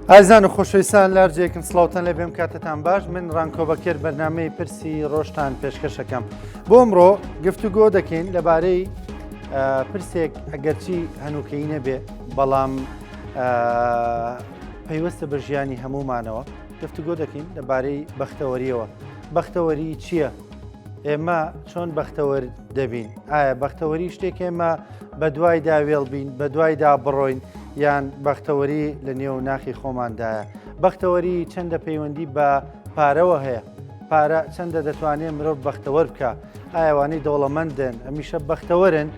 ئازان و خۆشەویستان لارجێکن سڵاوتان لێ بێم کاتتان باش من ڕانکۆبەکر بەرنامەی پرسی ڕۆژتان پێشکەشەکەم بۆ ئەمڕۆ گفتوگۆ دەکەین لەبارەی پرسێک ئەگەرچی هەنووکەی نەبێ بەڵام پەیوەستە بە ژیانی هەمومانەوە گفتوگۆ دەکەین لەبارەی بەختەوەریەوە. بەختەوەری چییە؟ ئێمە چۆن بەختەوەر دەبین؟ ئایا بەختەوەری شتێک ئێمە بە دوایدا وێڵ بین، بە دوایدا بڕۆین یان بەختەوەری لە نێو ناخی خۆماندایە؟ بەختەوەری چەندە پەیوەندی بە پارەوە هەیە؟ پارە چەندە دەتوانێت مرۆڤ بەختەوەر بکە؟ ئایوانەی دەوڵەمەندن ئەمیشە بەختەوەرن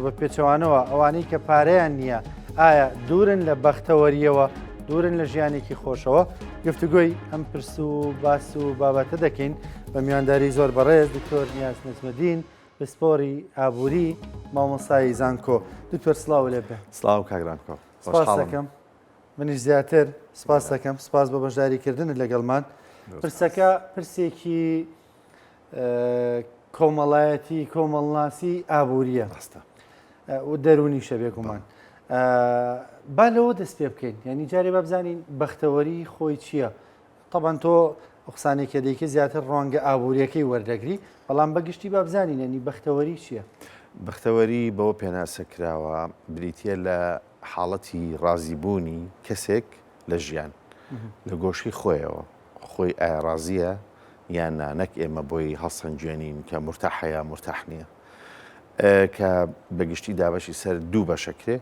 بە پێچەوانەوە ئەوانەی کە پارەیان نییە ئایا دوورن لە بەختەوەریەوە، دوورن لە ژیانێکی خۆشەوە؟ گفتوگۆی ئەم پرس و باس و بابەتە دەکەین بە میوانداری زۆر بەڕێز دکتۆر نیاز نەجمەدین پسپۆری ئابووری مامۆستای زانکۆ. دکتۆر سڵاو لێ بێ. سڵاو کاگرانکۆ. سپاس دەکەم. منیش زیاتر سپاس دەکەم. سپاس بە بەشداریکردنت لەگەڵمان. پرسەکە پرسێکی کۆمەڵایەتی کۆمەڵناسی ئابووریە و دەرونیشە بێگومان. با لەوە دەست پێ بکەین، یعنی جارێ با بزانین بەختەوەری خۆی چییە؟ طبعاً تۆ قسانێکە دەیکە زیاتر ڕوانگە ئابوووریەکەی وەردەگری، بەڵام بەگشتی با بزانین ینی بەختەوەری چییە؟ بەختەوەری بەوە پێناسە کراوە بریتە لە حاڵەتی ڕازیبوونی کەسێک لە ژیان لە گۆشی خۆیەوە، خۆی ئایا ڕازیە یان نانەک ئێمە بۆی هەڵسەنگێنین کە مرتاحەیە مرتاح نییە، کە بەگشتی دابەشی سەر دوو بەشەکرێ.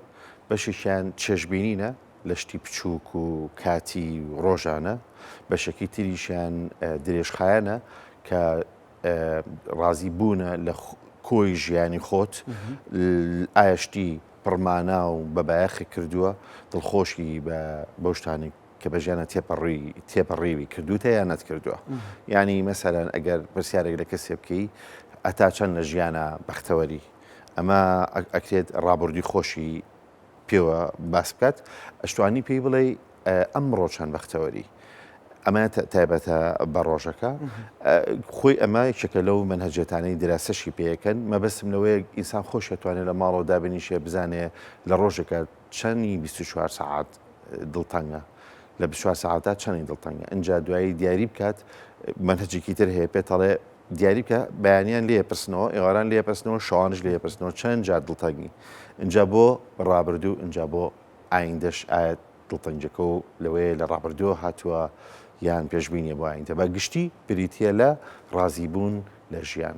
بەشێکیان چێژبینینە لە شتی بچووک و کاتی ڕۆژانە، بەشێکی تریشیان درێژخایەنە کە ڕازی بوونە لە کۆی ژیانی خۆت، ئایشتی پڕمانە و بەبایەخی کردووە دڵخۆشی بە شتانی کە بە ژیانە تێپەڕێوی کردوتە یان نەتکردووە. ینی مەسەرەن ئەگەر پرسیارێک لە کەسێ بکەی ئەتا چەند لە ژیانە بەختەوەری، ئەمە ئەکرێت ڕابردوی خۆشی پێوە باس بکات، ئەشتوانی پێی بڵێ ئەمڕۆ چەند بەختەوەری. ئەمە تایبەتە بە ڕۆژەکە خۆی ئەمە یەکێکە لەو منهەجەتانەی دراسەشی پێیەکەن. مەبەستم لەوەیە ئینسان خۆش دەتوانێت لە ماڵەوە دابنیشێ بزانێ لە ڕۆژێکە چەندی 24 ساعات دڵتەنگە، لە 24 ساعتات چەندی دڵتەنگە. ئەجا دوایی دیاری بکات، منهەجێکی تر هەیە پێتەڵێ دیاری بکە بەیانیان لێ پرسنەوە، ئێواران لێ پرسنەوە، شەوانش لێ پرسنەوە چەند جار دڵتەنگی. اینجا بۆ ڕابردوو، اینجا بۆ ئایندەش ئاەت دڵتەنجەکە و لەوەیە لە ڕابردووە هاتووە یان پێشبینیە بۆ ئایندە. بە گشتی بریتە لە ڕازیبوون لە ژیان.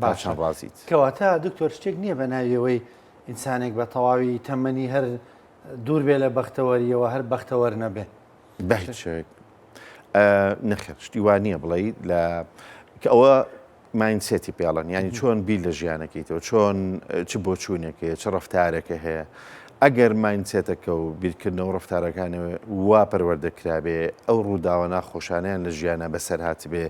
باشان ڕازیت کەواتە دکتۆر شتێک نییە بە ناویەوەی ئینسانێک بە تەواوی تەمەنی هەر دوور بێ لە بەختەوەریەوە هەر بەختەوەر نەبێ. بەهیچ نەخێر شتی وان نییە بڵێ لە کە ئەوە ماینسێتی پێڵەن، ینی چۆن بیل لە ژیانەکەیتەوە، چۆن چ بۆ چوونێکەیە، چ ڕفتارێکە هەیە. ئەگەر ماینسێتەکە و بیرکردنەوە ڕفتارەکانەوە وا پەروەردەکرابێ، ئەو ڕووداوە ناخۆشانیان لە ژیانە بەسەرهات بێ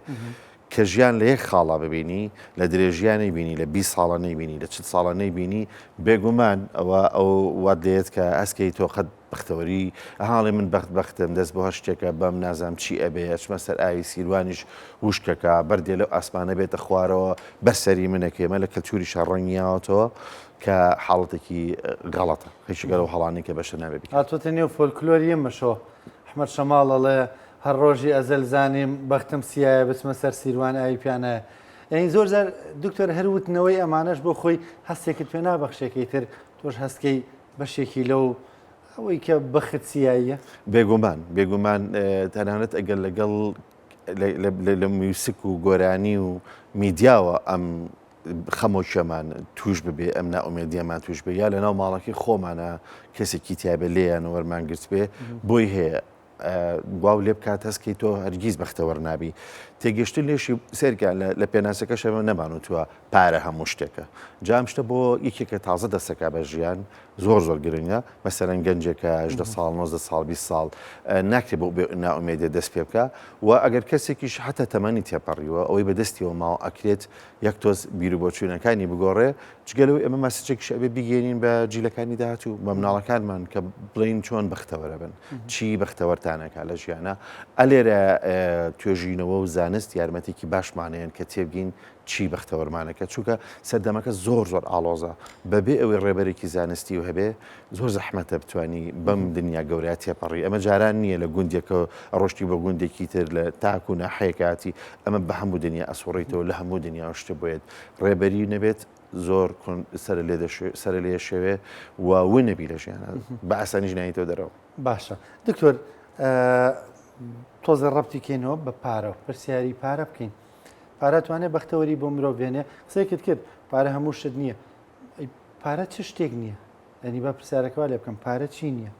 کە ژیان لە یەک خاڵا ببینی، لە درێژیانەی بینی، لە 20 ساڵە نەیبینی، لە 40 ساڵە نەیبینی، بێگومان ئەو وات لێت کە ئەسکەی تۆ خەت بەختەوەری هاڵێ من بەختم دەست بۆ هەر شتێکە بەم نازام چی ئەبێ، ئەچمە سەر ئاوی سیروانیش وشکەکە بەردێ لەو ئاسمانە بێتە خوارەوە بەسەری منەکەمە لە کەلتوری شەڕەنگیاوەتەوە کە حاڵەتێکی غەڵەتە هیچگەل و هەڵانی کە بەشە نابێت. هاتوۆتە نێو فۆلکلۆری ئێمەشەوە. ئەحمەد شەماڵەڵێ هەر ڕۆژی ئەزەل زانیم بەختم سیایە بچمە سەر سیروان ئاوی پیانایە. یعنی زۆر جار دکتۆر هەروتنەوەی ئەمانەش بۆ خۆی هەستێکت پێ نابەخشێکی تر تۆش هەستکەی بەشێکی لەو ئەوەی کە بەخت سیاییە. بێگومان تەنانەت ئەگەر لەگەڵ لە موسیک و گۆرانی و میدیاوە ئەم خەمۆکیەمان توش ببێ، ئەم ناومێدیەمان توش بێ، یا لە ناو ماڵەکەی خۆمانە کەسێکی تیابێ لێیان وەرمانگرت بێ بۆی هەیە گواو لێ بکات هەستکەی تۆ هەرگیز بەختەوەر نابی. تێگەشتن لێشی سێرکان لە پێناسەکە شەمە نەمانوتووە پارە هەموو شتێکە. جام شتە بۆ یەکێکە تازە دەستەکە بە ژیان زۆر گرنگە، مەسەرەن گەنجێکە 18 ساڵ 19 ساڵ 20 ساڵ ناکرێت بۆ ناومێدیە دەست پێ بکە، و ئەگەر کەسێکیش حتا تەمەنی تێپەڕیوە ئەوەی بەدەستیەوە ماوە ئەکرێت یەک تۆز بیر و بۆچوونەکانی بگۆڕێ. جگەلەوەی ئەمە ماسچێکیش ئەبێ بگەێنین بە جیلەکانی داهاتوو بە مناڵەکانمان کە بڵین چۆن بەختەوەرە بن، چی بەختەوەرتان پلانەکە لە ژیانە ئەلێرە توێژینەوە و زانست یارمەتێکی باشمانەیەن کە تێبگین چی بەختەوەرمانەکە چووکە سەردەمەکە زۆر ئاڵۆزە بەبێ ئەوەی ڕێبەرێکی زانستی و هەبێ زۆر زەحمەتە بتوانی بەم دنیا گەورەیە تێپەڕی ئەمە جاران نییە لە گوندێکە ڕۆشتی بە گوندێکی تر لە تاکو و ناحەیەکاتی ئەمە بە هەموو دنیا ئەسوڕیتەوە لە هەموو دنیا شتە بێت ڕێبەری نەبێت زۆر سەر لێ شەوێ و نەبی لە ژیانە بە ئاسانی ژناییتەوە دەرەوە. باشە دکتۆر تۆزە ڕەبتی کەینەوە بە پارە پرسیاری پارە بکەین. پارە توانێت بەختەوەری بۆ مرۆڤ بێنێ قسەیەکت کرد پارە هەموو شت نییە پارە چ شتێک نییە ئەنی با پرسیارەکەوا لێ بکەم پارە چی نییە؟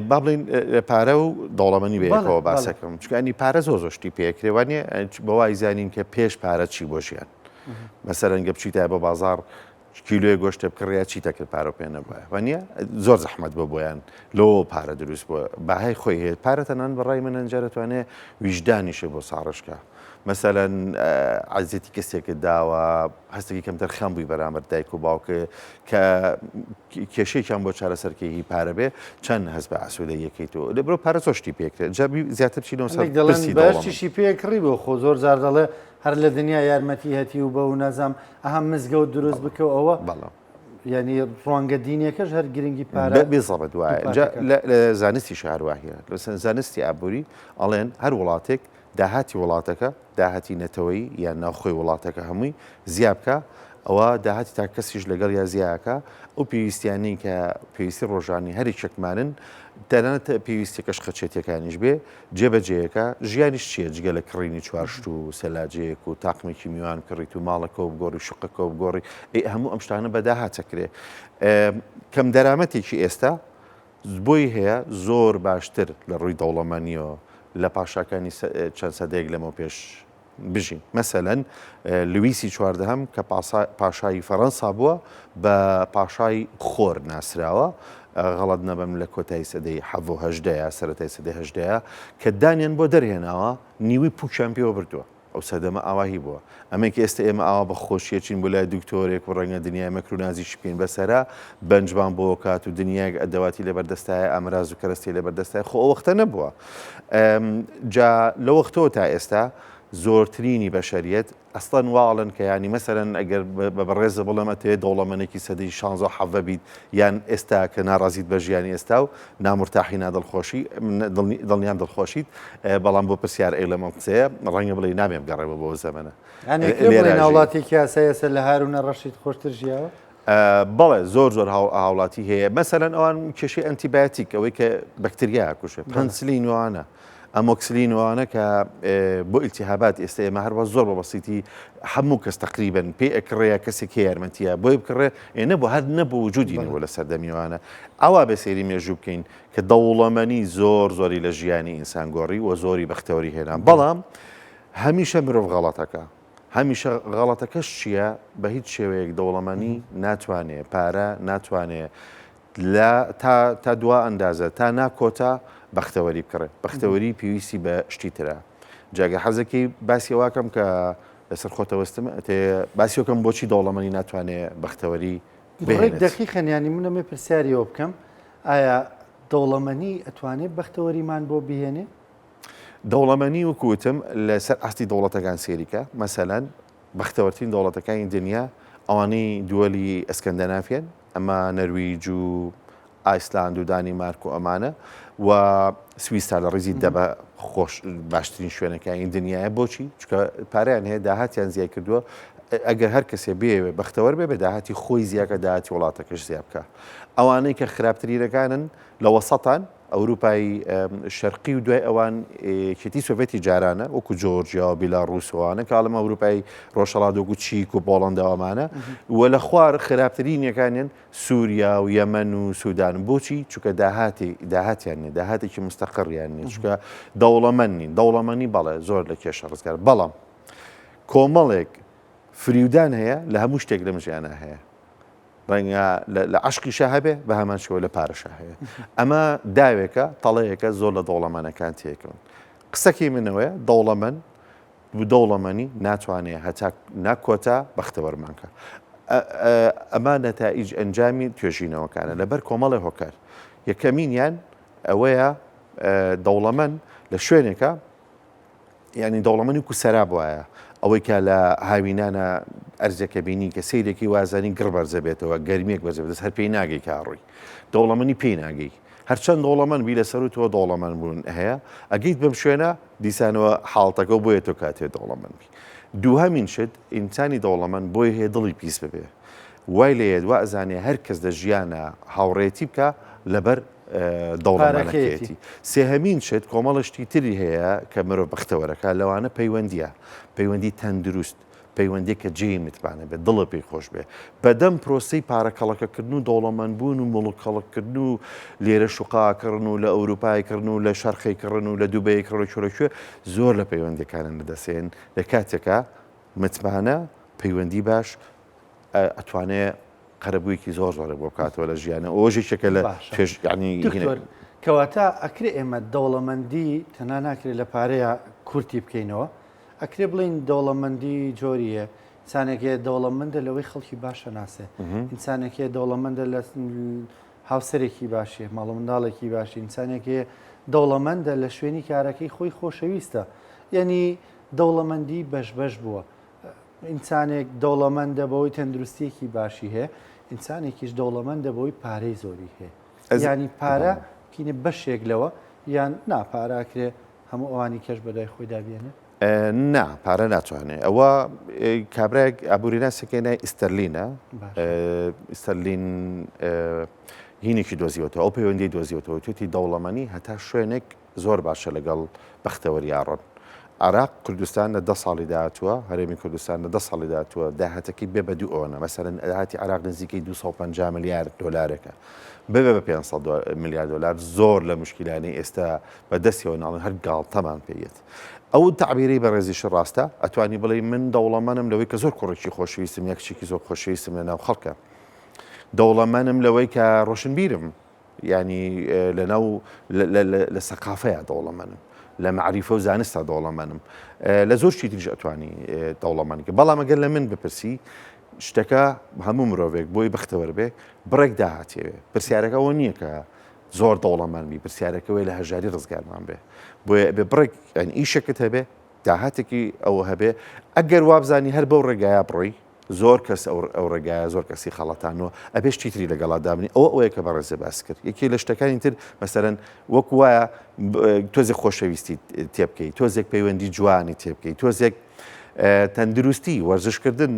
با بڵین پارە و دەوڵەمەنی بەیەکەوە باسەکەم چکانی پارە زۆر شتی پێکرێوانێ بە وای زانین کە پێش پارە چی بۆ ژیان مەسەرەن گە بچیتە بە بازار کیلوێ گۆشتە بکڕیا چی تەکرد پارە پێ نەبووە وانە زۆر زەحمەت بە بۆیان لۆ پارە دروست بووە بەهای خۆی هەیە پارە تەنان بەڕای منەنجە دەتوانێت ویژدانیشە بۆ ساڕشکە مەسەلەن عزیەتی کەسێکت داوە هەستێکی کەمتر خەم بووی بەرامبەر دایک و باوکە کە کێشەیەکیان بۆ چارەسەرکێکی پارە بێ چەند هەست بە ئاسوودەیەکەیتەوە لە بڕۆ پارە چۆشتی پێکرێت جابی زیاتر بچینەوە سەر بەرچیشی پێکڕی بۆ خۆ زۆر جار دەڵێ هەر لە دنیا یارمەتی هەتی و بە و نەزام ئەهەم مزگەوت دروست بکەو ئەوە ینی ڕوانگە دینیەکەش هەر گرنگی پارە بێزەبەت وایە لە زانستی شاروواهەیە لە زانستی ئابووری ئەڵێن هەر وڵاتێک داهاتی وڵاتەکە داهاتی نەتەوەی یان ناوخۆی وڵاتەکە هەمووی زیابکە ئەوە داهاتی تا کەسیش لەگەڵ یا زیاکە ئەو پێویستیانی کە پێویستی ڕۆژانی هەری چەکمانن تەنانەت پێویستێکەش خەچێتەکانیش بێ جێبەجێیەکە ژیانیش چییە جگە لە کڕینی چوارشت و سەلاجەیەک و تاقمێکی میوان کڕیت و ماڵەکە و گۆڕی شقەکە و گۆڕی هەموو ئەم شتانە بە داهاتەکرێ کەم دەرامەتێکی ئێستا بۆی هەیە زۆر باشتر لە ڕووی دەوڵەمەنیەوە لە پاشاکانی چەند سەدەیەک لەمە پێش بژین مەسەلەن لویسی چواردەهەم کە پاشایی فەڕەنسا بووە بە پاشای خۆر ناسراوە غەڵەت نەبم لە کۆتایی سەدەی هەژدەیە سەرەتای سەدەی هەژدەیە کە دانیان بۆ دەرهێناوە نیوی پوچیان پێوە بردووە ئەو سەدەمە ئاواهی بووە ئەمەی کە ئێستا ئێمە ئاوا بە خۆشیەچین بۆ لای دکتۆرێک و ڕەنگە دنیای مەکرونازیش پێین بەسەرا بەنجبان بۆ کات و دنیای ئەدەواتی لەبەردەستایە ئامراز و کەرەستی لەبەردەستای خۆ ئەو وەختە نەبووە جا لە وەختەوە تا ئێستا زۆرترینی بەشەریەت ئەستان واڵن کە ینی مەسەرەن ئەگەر بە بەڕێزە بڵەمەتێ دەوڵەمەنێکی سەدەی 16 بیت یان ئێستا کە ناڕازیت بە ژیانی ئێستا و نامرتاحی نادڵخۆشی دڵنیان دڵخۆشیت بەڵام بۆ پرسیار ئەی لەمە قسەیە ڕەنگە بڵێ نامێ بگەڕێەوە بۆ زەمەنە ناوڵاتێکی یاسایەسە لە هارونە ڕەشید خۆشتر ژیاوە بەڵێ زۆر هاوڵاتی هەیە مەسەرەن ئەوان کێشەی ئەنتیبایۆتیک ئەوەی کە بەکتریا کوشێت پەنسلین وانە ئەمۆکسلین وانە کە بۆ ئیلتیهابات ئێستا ئێمە هەروە زۆر بە بەسیتی هەموو کەس تقریبن پێ ئەکڕەیە کەسێک یارمەتیە بۆی بکڕێ نەبوو هەر نەبوو وجودینەوە لە سەردەمیوانە ئەوا بە سێری مێژوو بکەین کە دەوڵەمەنی زۆری لە ژیانی ئینسان گۆڕی و زۆری بەختەوەری هێنان بەڵام هەمیشە مرۆڤ غەڵەتەکە هەمیشە غەڵەتەکەش چییە بە هیچ شێوەیەک دەوڵەمەنی ناتوانێت پارە ناتوانێت تا دوا ئەندازە تا ناکۆتا بەختەوەری بکڕێت بەختەوەری پێویستی بە شتی ترە جاگە حەزەکەی باسی واکەم کە لەسەر خۆتەوەستم باسیەکەم بۆچی دەوڵەمەنی ناتوانێت بەختەوەری بڕێک دەقیقەنیانی منەمێ پرسیاریەوە بکەم ئایا دەوڵەمەنی ئەتوانێت بەختەوەریمان بۆ بهێنێ؟ دەوڵەمەنی وکوتم لەسەر ئاستی دەوڵەتەکان سێریکە مەسەلەن بەختەوەرترین دەوڵەتەکانی دنیا ئەوانەی دووەلی ئەسکەندەنافیان ئەمە نەرویج و ئایسلاند و دانیمارک و ئەمانە و سویستا لە ڕێزی دەبە خۆش باشترین شوێنەکانی دنیاە بۆچی چکە پارەیان هەیە داهاتیان زیای کردووە ئەگەر هەر کەسێ بێوێ بەختەوەر بێ بە داهاتی خۆی زیاکە داهاتی وڵاتەکەش زیاب بکە ئەوانەی کە خراپترینەکانن لە وەسەتان ئەوروپای شەرقی و دوای ئەوان کێتی سۆڤێتی جارانە وەکو جۆرجیا و بیلاڕووسوانە کە ئاڵەمە ئەوروپای ڕۆژهەڵات چیک و پۆڵەندەوەمانە وە لە خوار خراپترینەکانیان سووریا و یەمەن و سوودان بۆچی چونکە داهاتیان نیە داهاتێکی مستەقڕیان نیە چونکە دەوڵەمەنی بەڵێ زۆر لە کێشە ڕزگار بەڵام کۆمەڵێک فریودان هەیە لە هەموو شتێک لەم ژیانە هەیە ڕەنگە لە عشقیشە هەبێ بە هەمان شەوە لە پارەشە هەیە ئەمە داوێکە تەڵەیەکە زۆر لە دەوڵەمەنەکان تێکەون قسەکی منەوەیە دەوڵەمەنی ناتوانێت هەتا ناکۆتا بەختەوەرمانکە ئەمە نەتائیج ئەنجامی توێژینەوەکانە لەبەر کۆمەڵی هۆکار یەکەمینیان ئەوەیە دەوڵەمەند لە شوێنێکە یعنی دەوڵەمەندی و سەراب وایە ئەوەی کە لە هاوینانە ئەرزەکە بینی کە سیرێکی وازانی گڕ بەرزە بێتەوە گەرمێک بەرزە بێت هەر پێی ناگەی کاڕووی دەوڵەمەندی پێی ناگەی هەرچەند دەوڵەمەند بی لەسەر و تۆ دەوڵەمەند بوون هەیە ئەگەیت بەم شوێنە دیسانەوە حاڵتەکە بۆیە تۆ کاتێ دەوڵەمەندبی دووهەمین شت ئینسانی دەوڵەمەند بۆی هەیە دڵی پیس ببێ وای لێ دوا ئەزانێ هەر کەس لە ژیانە هاوڕێتی بکە لەبەر دەوڵەمەندەکەیەتی سێهەمین شت کۆمەڵشتی تری هەیە کە مرۆڤ بەختەوەرەکە لەوانە پەیوەندیە پەیوەندی تەندروست پەیوەندی کە جێی متمانە بێت دڵە پێی خۆش بێ بەدەم پرۆسی پارەکەڵەکەکردن و دەوڵەمەندبوون و مڵکەڵکردن و لێرە شوقاکردن و لە ئەوروپایکردن و لە شەرخەیکردن و لە دووبەیەکڕ و چۆرەکوێ زۆر لە پەیوەندەکانن لەدەسێن لە کاتێکە متمانە پەیوەندی باش ئەتوانێت قەرەبوویەکی زۆر زۆرە بۆ بکاتەوە لە ژیانە ئەوژێکەکە لە کەواتە ئەکرێ ئێمە دەوڵەمەندی تەنها ناکرێت لە پارەیە کورتی بکەینەوە ئەکرێ بڵین دەوڵەمەندی جۆریە ئینسانێکێ دەوڵەمەندە لەوەی خەڵکی باشە ناسێ ئینسانێکێ دەوڵەمەندە لە هاوسەرێکی باشێ ماڵە منداڵێکی باشی ئینسانێکێ دەوڵەمەندە لە شوێنی کارەکەی خۆی خۆشەویستە یعنی دەوڵەمەندی بەش بووە ئینسانێک دەوڵەمەندە بەوەی تەندروستیەکی باشی هەیە ئینسانێکیش دەوڵەمەندە بەوەی پارەی زۆری هەیە ینی پارە کینە بەشێک لەوە یان ناپاراکرێ هەموو ئەوانی کەش بەدای خۆی دابێنێ نا پارە ناتوانێت ئەوە کابراێک ئابووریناسەکەی ئیستەرلینە ئیستەرلین هینێکی دۆزیوەتەوە ئەو پەیوەندی دۆزیوەتەوە توێتی دەوڵەمەنی هەتا شوێنێک زۆر باشە لەگەڵ بەختەوەریاڕۆن عراق کوردستان لە 10 ساڵی داهاتووە هەرێمی کوردستان لە 10 ساڵی داهاتووە داهاتەکەی بێ بە دوو ئەوەنە مەسەرەن داهاتی عراق نزیکەی 250 ملیار دۆلارێکە بێ بە 500 میلیارد دلار زۆر لە مشکلانی ئێستا بەدەستیەوە ناڵن هەر گاڵتەمان پێیت ئەو تعبیری بەڕێزیش ڕاستە ئەتوانی بڵێ من دەوڵەمەندم لەوەی کە زۆر کوڕێکی خۆشەویستم یەکشێکی زۆر خۆشەویستم لە ناو خەڵکە دەوڵەمەندم لەوەی کە ڕۆشنبیرم ینی لەناو لە سەقافەیە دەوڵەمەندم لە معریفە و زانستە دەوڵەمەندم لە زۆر شتی تریش ئەتوانی دەوڵەمەندی بەڵام ئەگەر لە من بپرسی شتەکە هەموو مرۆڤێک بۆی بەختەوەر بێ بڕێک داهاتێوێ پرسیارەکە ئەوە نییە کە زۆر دەوڵەمەندبی پرسیارەکەوەی لە هەژاری ڕزگارمان بێ بۆیە بێ بڕێک ئیشەکەت هەبێ داهاتێکی ئەوە هەبێ ئەگەر وابزانی هەر بەو ڕێگایە بڕۆی زۆر کەس ئەو ڕێگایە زۆر کەسی خەڵەتانەوە ئەبێش چیتری لەگەڵا دابنی ئەوەیە کە بەڕێزە باس کرد یەکی لە شتەکانی تر مەسەرەن وەکو وایە تۆزێک خۆشەویستی تێبکەیت تۆزێک پەیوەندی جوانی تێبکەیت تۆزێک تەندروستی وەرزشکردن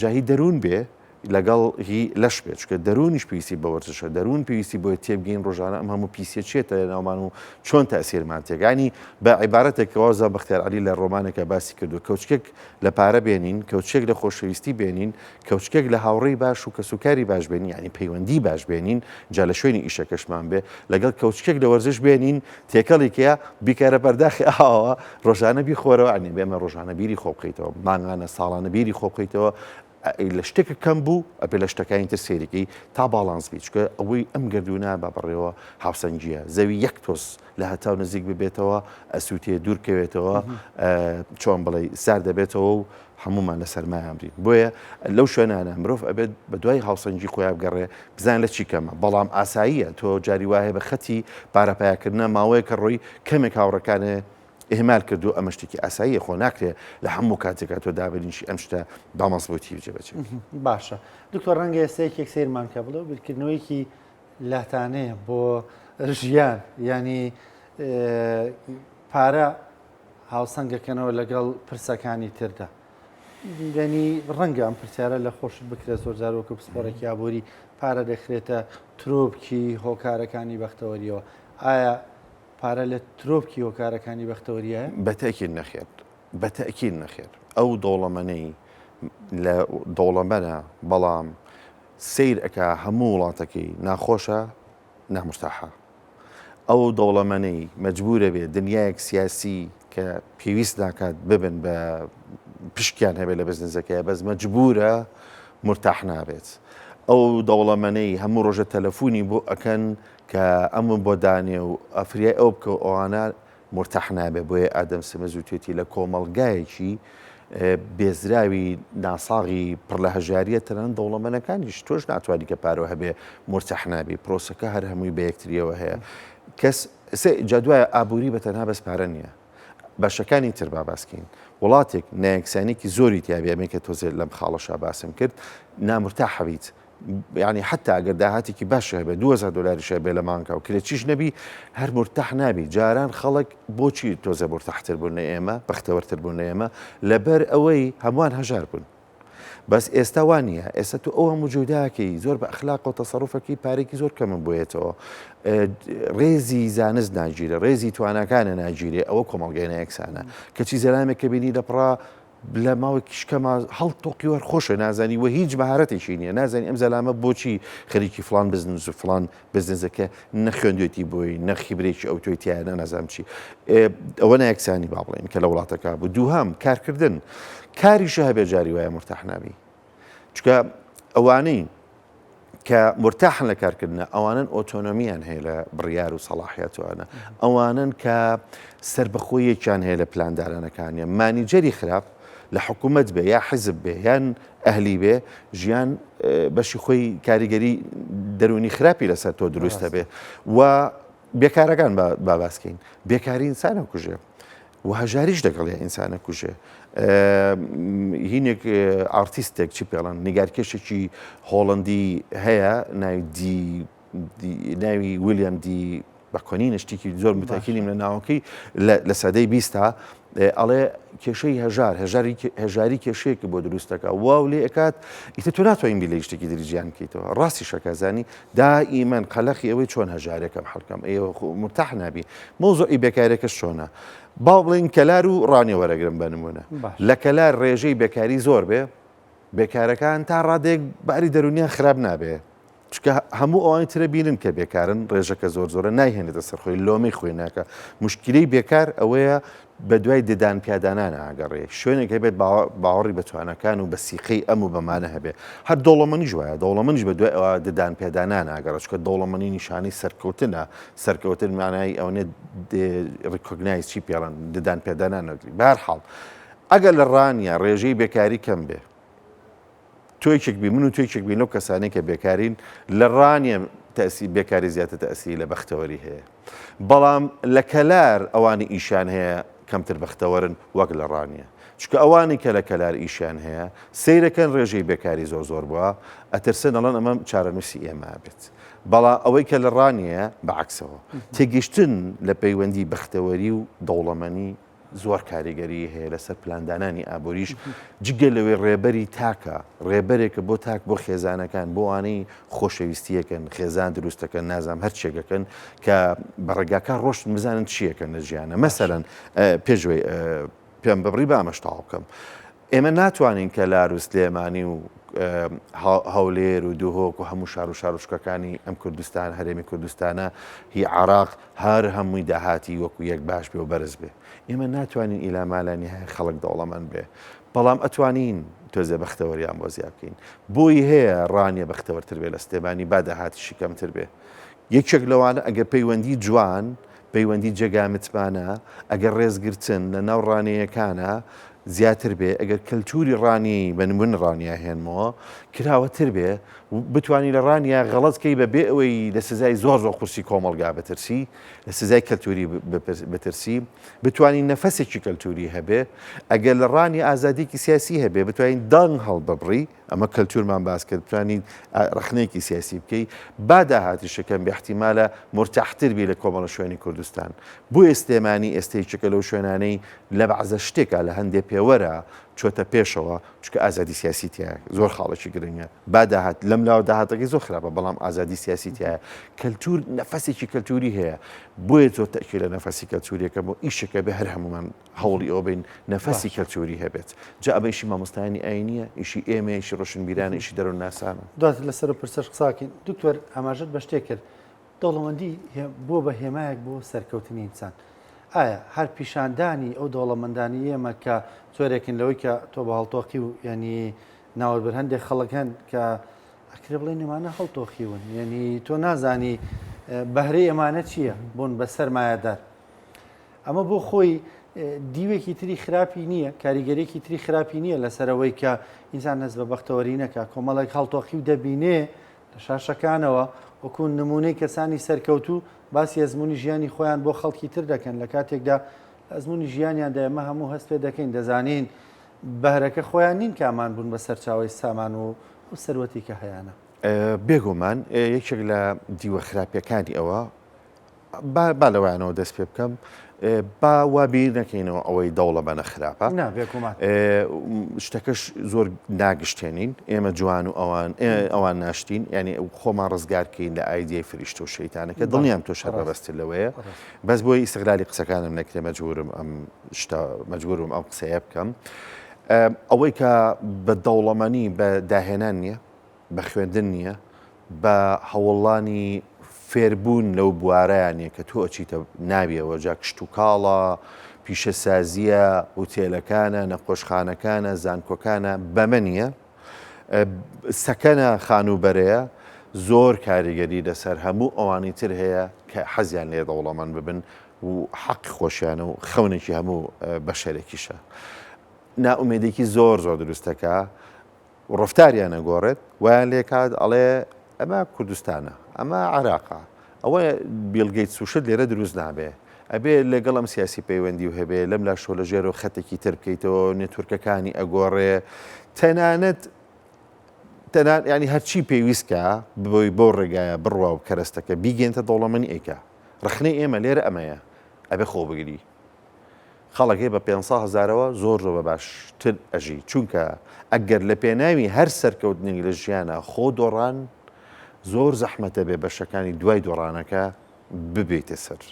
جاهی دەروون بێ لەگەڵ هی لەش بێت چکە دەرونیش پێویستی بە وەرزشە دەروون پێویستی بۆی تێبگەین ڕۆژانە ئەم هەموو پیسە چێتە ناومان و چۆن تەسیرمان تێگانی بە عیبارەتێکەوەزە بەختیار عەلی لە ڕۆمانێکە باسی کردو کەوچکێک لە پارە بێنین کەوچێک لە خۆشەویستی بێنین کەوچکێک لە هاوڕێی باش و کەسوکاری باش بێنین ینی پەیوەندی باش بێنین جا لە شوێنی ئیشەکەشمان بێ لەگەڵ کەوچکێک لە وەرزش بێنین تێکەڵێکەیە بیکارە بەرداخی ئاوە ڕۆژانە بیخۆرەوە ئەنی بێمە ڕۆژانە بیری خۆ بکەیتەوە مانگانە ساڵانە بیری خۆ بکەیتەوە لە شتێکە کەم بوو ئەبێ لە شتەکانی تر سێرەکەی تا باڵانس بیت چکە ئەوەی ئەم گردوونە با بەڕێوە هاوسەنگیە زەوی یەک تۆس لە هەتاو نزیک ببێتەوە ئەسووتێ دوورکەوێتەوە چۆن بڵێ سار دەبێتەوە و هەمومان لە سەرمایان بین بۆیە لەو شوێنانە مرۆڤ ئەبێت بە دوای هاوسەنگی خۆیان بگەڕێ بزان لە چی کەمە بەڵام ئاساییە تۆ جاری وایە بە خەتی پارەپایەکردنە ماوەیە کە ڕۆی کەمێک هاوڕەکانە ئهمال کردو ئەمە شتێکی ئاساییە خۆ ناکرێت لە هەموو کاتێکا تۆ دابنیشی ئەم شتە دامەزبووتی بجێبێت باشە دکتۆر ڕەنگە ئێستەیەکێک سیرمان کە بڵێ بیرکردنەوەیکی لاتانەیە بۆ ژیان ینی پارە هاوسەنگەکەنەوە لەگەڵ پرسەکانی تردا ینی ڕەنگە ئەم پرسیارە لە خۆشت بکرێت زۆر جارۆکە پسپۆرێکی ئابووری پارە دەخرێتە ترۆپکی هۆکارەکانی بەختەوەریەوە ئایا پارە لە ترۆپکی هۆکارەکانی بەختەوەریە بەتەکیل نەخێت بەتەکیل نەخێت ئەو دەوڵەمەنەی لە دەوڵەمەنە بەڵام سیر ئەکا هەموو وڵاتەکەی ناخۆشە نامرتاحە ئەو دەوڵەمەنەی مەجبورە بێت دنیایەک سیاسی کە پێویست ناکات ببن بە پشکیان هەبێت لە بزنسەکەی بەس مەجبورە مرتاح نابێت ئەو دەوڵەمەنەی هەموو ڕۆژە تەلەفۆنی بۆ ئەکەن کە ئەمە بۆ دانێ و ئەفریای ئەو بکە ئەوانە مرتاح نابێت بۆیە ئادەم سمەز و توێتی لە کۆمەڵگایەکی بێزراوی ناساغی پڕ لە هەژاریە تەنان دەوڵەمەنەکانیش تۆش ناتوانانی کە پارۆ هەبێ مرتاح نابێ پرۆسەکە هەر هەمووی بە یەکتریەوە هەیە کەس جادوایە ئابووری بە تەنها بەسپارە نییە باشەکانی تر با باسکەین وڵاتێک نایەکسانێکی زۆری تیابێمێ کە تۆزێت لەم خاڵەشا باسم کرد نامرتاح حەبیت یعنی حتا ئەگەر داهاتێکی باش هەبێ 2000 دلاریش هەبێ لە مانکە و کرێکیش نەبی هەر مرتاح نابی جاران خەڵک بۆچی تۆزە مرتاحتر بوون لە ئێمە بەختەوەرتر بوون لە ئێمە لەبەر ئەوەی هەمووان هەژار بوون بەس ئێستا وانە ئێستا تو ئەوە موجوداکەی زۆر بە ئەخلاق و تەسەڕوفەکەی پارێکی زۆر کەمن بۆیێتەوە ڕێزی زانست ناگیرە ڕێزی توانەکانە ناگیرێ ئەوە کۆمەڵگەی نایەکسانە کەچی زەلامێک کە بینی لەپڕا لە ماوەی کشکەما هەڵ تۆقی وەرخۆشە نازانی و هیچ مەهارەتێکی نییە نازانی ئەم زەلامە بۆچی خەریکی فلان بزنس و فلان بزنسەکە نەخوێندوێتی بۆی نەخیبرێکی ئەو توی تایە نەزانام چی ئەوە نایەکسانی با بڵێن کە لە وڵاتەکە بوو دووهەم کارکردن کاریشە هەبێ جاری وایە مرتاح نابی چکە ئەوانەی کە مرتاحن لە کارکردنە ئەوانن ئۆتۆنۆمیان هەیە لە بڕیار و سەڵاحیەتوانە ئەوانن کە سربەخۆیەکیان هەیە لە پلاندارانەکانیە مانیجەری خراپ لە حکوومەت بێ یا حزب بێ یان ئەهلی بێ ژیان بەشی خۆی کاریگەری دەرونی خراپی لەسەر تۆ دروستە بێ و بێکارەکان باباسکەین بێکاری ئینسانە کوژێ و هەژاریش دەگەڵێ ئینسانە کوژێ هینێک ئارتیستێک چی پێڵەن نیگارکێشێکی هۆڵندی هەیە ناوی ویلیام دی بەکۆنی نشتێکی زۆر متاکیلیم لە ناوەکەی لە سەدەی 20 ئەڵێ کێشەی هەژاری کێشەیەکی بۆ دروستەکە واو لێ ئەکات ئیتر تۆ ناتوانین بی لە شتێکی دریجیان بکەیتەوە ڕاستی شەکەزانی دائیمەن قەلەقی ئەوەی چۆن هەژارێکم حەڵکەم ئێوە مرتاح نابی مۆزۆی بێکارێکەش چۆنە باو بڵین کەلار و ڕانێ وەرەگرم بە نمونە لە کەلار ڕێژەی بێکاری زۆر بێ بێکارەکان تا ڕادێک باری دەرونیان خراپ نابێ چکە هەموو ئەوانی ترە بینن کە بێکارن ڕێژەکە زۆر زۆرە نایهێنێتە سەرخۆی لۆمەی خۆی ناکە مشکلەی بێکار ئەوەیە بە دوای ددان پیادانانە ئاگەڕێ شوێنێک هەبێت باوەڕی بەتوانەکان و بە سیقەی ئەم و بەمانە هەبێ هەر دەوڵەمەنیش وایە دەوڵەمەنیش بە دوای ئەوە ددان پیادانان ئاگەڕە چکە دەوڵەمەنی نیشانی سەرکەوتنە سەرکەوتن مانای ئەوەنێ ڕیکۆگنایز چی پێڵەن ددان پیادانان نەگری بەهەرحاڵ ئەگەر لە ڕانیە ڕێژەی بێکاری کەم بێ تۆیەکێک بی من و تۆیەکێک بین لەو کەسانەی کە بێکارین لە ڕانیە بێکاری زیاتر تەسی لە بەختەوەری هەیە بەڵام لە کەلار ئەوانی ئیشان هەیە کەمتر بەختەوەرن وەک لە ڕانیە چکە ئەوانی کە لە کەلار ئیشان هەیە سیرەکەن ڕێژەی بێکاری زۆر زۆر بووە ئەترسن ئەڵەن ئەمە چارەنووسی ئێمە بێت بەڵام ئەوەی کە لە ڕانیە بەعکسەوە تێگەشتن لە پەیوەندی بەختەوەری و دەوڵەمەنی زۆر کاریگەری هەیە لەسەر پلاندانانی ئابووریش جگە لەوێ ڕێبەری تاکە ڕێبەرێکە بۆ تاک بۆ خێزانەکان بۆ وانەی خۆشەویستیەکەن خێزان دروستەکەن نازام هەر چێگەکەن کە بەڕێگاکان ڕۆشت بزانن چیەکەن لە ژیانە مەسەرەن پێشوەی پێم ببڕی بە ئەمەشتاو بکەم ئێمە ناتوانین کە لار و سلێمانی و هەولێر و دووهۆک و هەموو شار و شارۆچکەکانی ئەم کوردستان هەرێمی کوردستانە هی عراق هەر هەمووی داهاتی وەکو یەک باش بێ و بەرز بێ ئێمە ناتوانین ئیلامالانی هەیە خەڵک دەوڵەمەند بێ بەڵام ئەتوانین تۆزێ بەختەوەریان بۆ زیاد بکەین بۆی هەیە ڕانیە بەختەوەرتر بێ لە سلێمانی با داهاتیشی کەمتر بێ یەکێک لەوانە ئەگەر پەیوەندی جوان پەیوەندی جێگا متمانە ئەگەر ڕێزگرتن لە ناو ڕانەیەکانە زیاتر بێ ئەگەر کەلتوری ڕانی بە نمون ڕانیا هێنمەوە کراوەتر بێ بتوانانی لە ڕانیا غەڵەتکەی بەبێ ئەوەی لە سزای زۆر زۆر قورسی کۆمەڵگا بەترسی لە سزای کەلتوری بترسی بتوانین نەفەسێکی کەلتوری هەبێ ئەگەر لە ڕانی ئازادیکی سیاسی هەبێ بتوانین دەنگ هەڵ ببڕی ئەمە کەلتورمان باس کرد بتوانین ڕخنەیەکی سیاسی بکەی با داهاتیشەکەم بە احتیمالە مرتاحتر بی لە کۆمەڵە شوێنی کوردستان بۆ ئێستێمانی ئێستەیەکە لەو شوێنانەی لە بەعزە شتێکە لە هەندێک پێوەرە چۆتە پێشەوە چکە ئازادی سیاسی تایە زۆر خاڵێکی گرنگە با داهات لەم لاوە داهاتەکەی زۆر خراپە بەڵام ئازادی سیاسی تایە کەلتور نەفەسێکی کەلتوری هەیە بۆیە زۆر تەکیل لە نەفەسی کەلتوریەکە بۆ ئیشەکە بە هەر هەمومان هەوڵی ئەو بین نەفەسی کەلتوری هەبێت جا ئەمە ئیشی مامۆستایانی ئاینیە ئیشی ئێمە ئیشی ڕۆشنبیرانە ئیشی دەرون ناسانە دواتر لەسەر پرسەش قساکەین دکتۆر ئاماژەت بە شتێک کرد دەوڵەمەندی بۆ بە هێمایەک بۆ سەرکەوتنی ئینسان ئایا هەر پیشاندانی ئەو دەوڵەمەندانی ئێمە کە زۆرێکن لەوەی کە تۆ بە هەڵتۆقی و ینی ناوەبەر هەندێک خەڵک هەن کە ئەکرێ بڵێ نێمانە هەڵتۆقیون یعنی تۆ نازانی بەهرەی ئەمانە چییە بوون بە سەرمایەدار ئەمە بۆ خۆی دیوێکی تری خراپی نییە کاریگەرێکی تری خراپی نییە لەسەرەوەی کە ئینسان نەس بە بەختەوەری نەکە کۆمەڵێک هەڵتۆقی و دەبینێ لە شاشەکانەوە وەکو نمونەی کەسانی سەرکەوتو باسی ئەزمموی ژیانی خۆیان بۆ خەڵکی تر دەکەن لە کاتێکدا ئەزمموی ژیانیان دەمە هەموو هەست پێ دەکەین دەزانین بەهرەکە خۆیان نین کامان بوون بە سەرچاوی سامان و سەروەتی کە هەیەە. بێگومان یەکێک لە دیوە خراپیەکانی ئەوە با لەوانەوە دەست پێ بکەم با وابیر نەکەینەوە ئەوەی دەوڵە بەنە خراپە شتەکەش زۆر ناگشتێنین ئێمە جوان و ئەوان ناشتین ینی خۆمان ڕزگارکەین لە ئایدیای فریشتە و شەیتانەکە دڵنیام تۆ شەر بەبەستر لەوەیە بەس بۆی ئیسەغلالی قسەکانم نەکرێ مەجبورم ئەم قسەیە بکەم ئەوەی کە بە دەوڵەمەنی بە داهێنان نییە بە خوێندن نییە بە هەوڵانی فێربوون لەو بوارەیانە کە تۆ ئەچیتە ناویەوە جا کشت و کاڵە پیشەسازیە وتێلەکانە نەخۆشخانەکانە زانکۆکانە بەمە نییە سەکەنە خانوبەرەیە زۆر کاریگەری لەسەر هەموو ئەوانی تر هەیە کە حەزیان لێ دەوڵەمەند ببن و حەقی خۆشیانە و خەونێکی هەموو بەشەرێکیشە ناومێدێکی زۆر دروستەکە ڕفتاریان نەگۆڕێت ویان لێ کات ئەڵێ ئەمە کوردستانە ئەمە عراقا ئەوە بیلگەیت سوشت لێرە دروست نابێ ئەبێ لەگەڵ ئەم سیاسی پەیوەندی و هەبێ لەم لا شۆ لە ژێر و خەتێکی تر بکەیتەوە نێتورکەکانی ئەگۆڕێ تەنانەت ینی هەرچی پێویستکە بۆی بۆ ڕێگایە بڕوا و کەرەستەکە بیگەێنتە دەوڵەمەنی ئەیکە ڕخنەی ئێمە لێرە ئەمەیە ئەبێ خۆ بگری خەڵکی بە 500,000ەوە زۆر بە باشتر ئەژی چونکە ئەگەر لە پێناوی هەر سەرکەوتنێک لە ژیانە خۆ دۆڕان زۆر زەحمەتە بێ بەشەکانی دوای دۆڕانەکە ببێتە سەر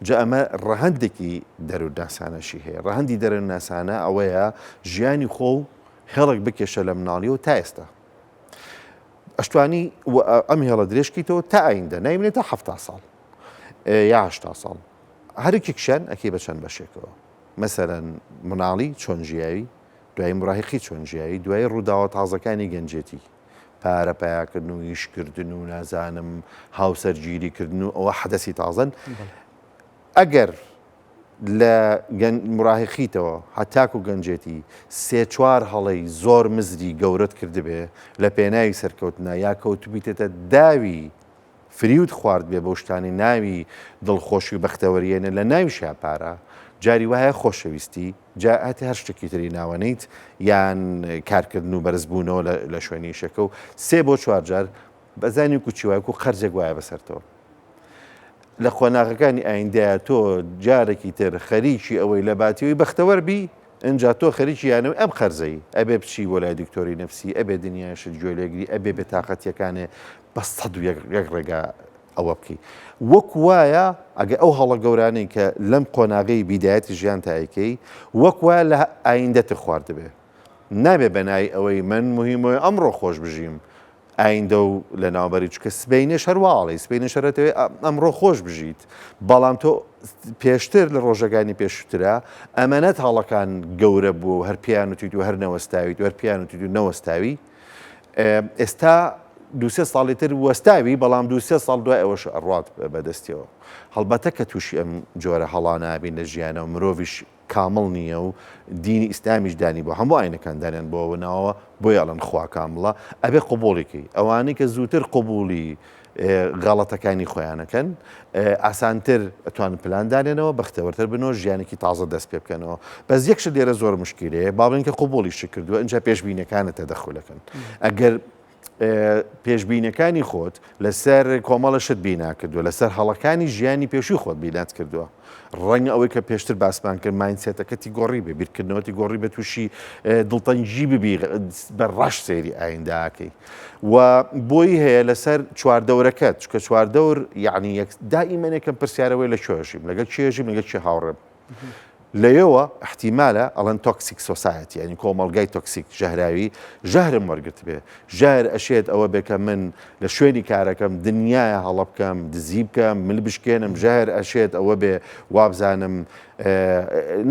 جا ئەمە ڕەهەندێکی دەروناسانەشی هەیە ڕەهەندی دەروناسانە ئەوەیە ژیانی خۆ و هێڵک بکێشە لە مناڵیەوە تا ئێستا ئەشتوانی ئەم هێڵە درێژکیتەوە تا ئایندە نایمێتە 70 ساڵ یا 80 ساڵ هەرێکێکشان ئەکەی بە چەند بەشێکەوە مەسەرەن مناڵی چۆن ژیاوی دوای مڕاهقی چۆن ژیاوی دوای ڕووداوە تازەکانی گەنجێتی پارە پیاکردن و ئیشکردن و نازانم هاوسەرگیریکردن و ئەوە حەدەسی تازن ئەگەر لە مڕاهقیتەوە هەتاک و گەنجێتی 3-4 هەڵەی زۆر مزری گەورەت کردبێ لە پێناوی سەرکەوتنە یا کەوتبیتێتە داوی فریوت خوارد بێ بە شتانی ناوی دڵخۆشی و بەختەوەریێنە لە ناوی شاپارە جاری وایە خۆشەویستی جاءاتی هەر شتێکی تری ناوەنیت یان کارکردن و بەرزبوونەوە لە شوێنی شەکە و 3 بۆ 4 جار بەزانی کوچیوایکو قەرجێک وایە بەسەرتەوە لە خۆناغەکانی ئایندەیە تۆ جارێکی تر خەریکی ئەوەی لە باتیەوەی بەختەوەربی ئەجا تۆ خەریکی یانەوە ئەم خەرزەی ئەبێ بچی بۆ لای دکتۆری نەفسی ئەبێ دنیاشت گوێ لێگری ئەبێ بێتاقەتیەکانێ بە 100 ڕێگا ئەوە بکەی وەک وایە ئەگە ئەو هەڵە گەورانەی کە لەم قۆناغی بیدایەتی ژیان تایەکەی وەک وایە لە ئایندەتە خواردبێ نابێ بەنای ئەوەی من مهمەوەی ئەمڕۆ خۆش بژیم ئایندە و لە ناوبەری چکە سبەینە شەرواڵی سبەینە شەرەتەوەی ئەمڕۆ خۆش بژیت بەڵام تۆ پێشتر لە ڕۆژەکانی پێشترا ئەمەنەت هەڵەکان گەورە بوو هەر پیان وتیت و هەر نەوەستاویت و هەر پیان وتیت و نەوەستاوی ئێستا 2-3 ساڵی تر وەستاوی بەڵام 2-3 ساڵ دوای ئەوەش ئەڕات بەدەستیەوە هەڵبەتە کە تووشی ئەم جۆرە هەڵانابین لە ژیانە و مرۆڤش کامڵ نییە و دینی ئیسلامیش دانی بۆ هەموو ئاینەکان دانیان بۆەوە ناوە بۆ یاڵەن خوا کامڵە ئەبێ قوبوڵێکی ئەوانەی کە زووتر قوبولی غاڵەتەکانی خۆیانەکەن ئاسانتر ئەتوانن پلاندانێنەوە بەختەوەرتر بنەوە ژیانێکی تازە دەست پێ بکەنەوە بەس یەکشت لێرە زۆر مشکلەیە باڵێن کە قوبولیش کردووە ئەنجا پێشبینەکانە تەدەخولەکەن ئەگەر پێشبینەکانی خۆت لەسەر کۆمەڵەشت بینا کردووە لەسەر هەڵەکانی ژیانی پێشوی خۆت بینات کردووە ڕەنگە ئەوەی کە پێشتر باسمان کرد ماینسێتەکەتی گۆڕی بێ بیرکردنەوەی گۆڕی بە تووشی دڵتەنجی ببی بە ڕەش سێری ئاینداکەی و بۆی هەیە لەسەر چواردەورەکەت چکە چواردەور یعنی دائیمەنێکم پرسیارەوەی لە کوێژیم لەگەڵ چێژیم لەگەڵ چی هاوڕێم لەیەوە احتیمالە ئەڵەن تۆکسیک سۆسایەتی ینی کۆمەڵگای تۆکسیک ژەهراوی ژەهرم وەرگرت بێ ژەهر ئەشێت ئەوە بێکە من لە شوێنی کارەکەم دنیاە هەڵە بکەم دزی بکەم مل بشکێنم ژەهر ئەشێت ئەوە بێ وابزانم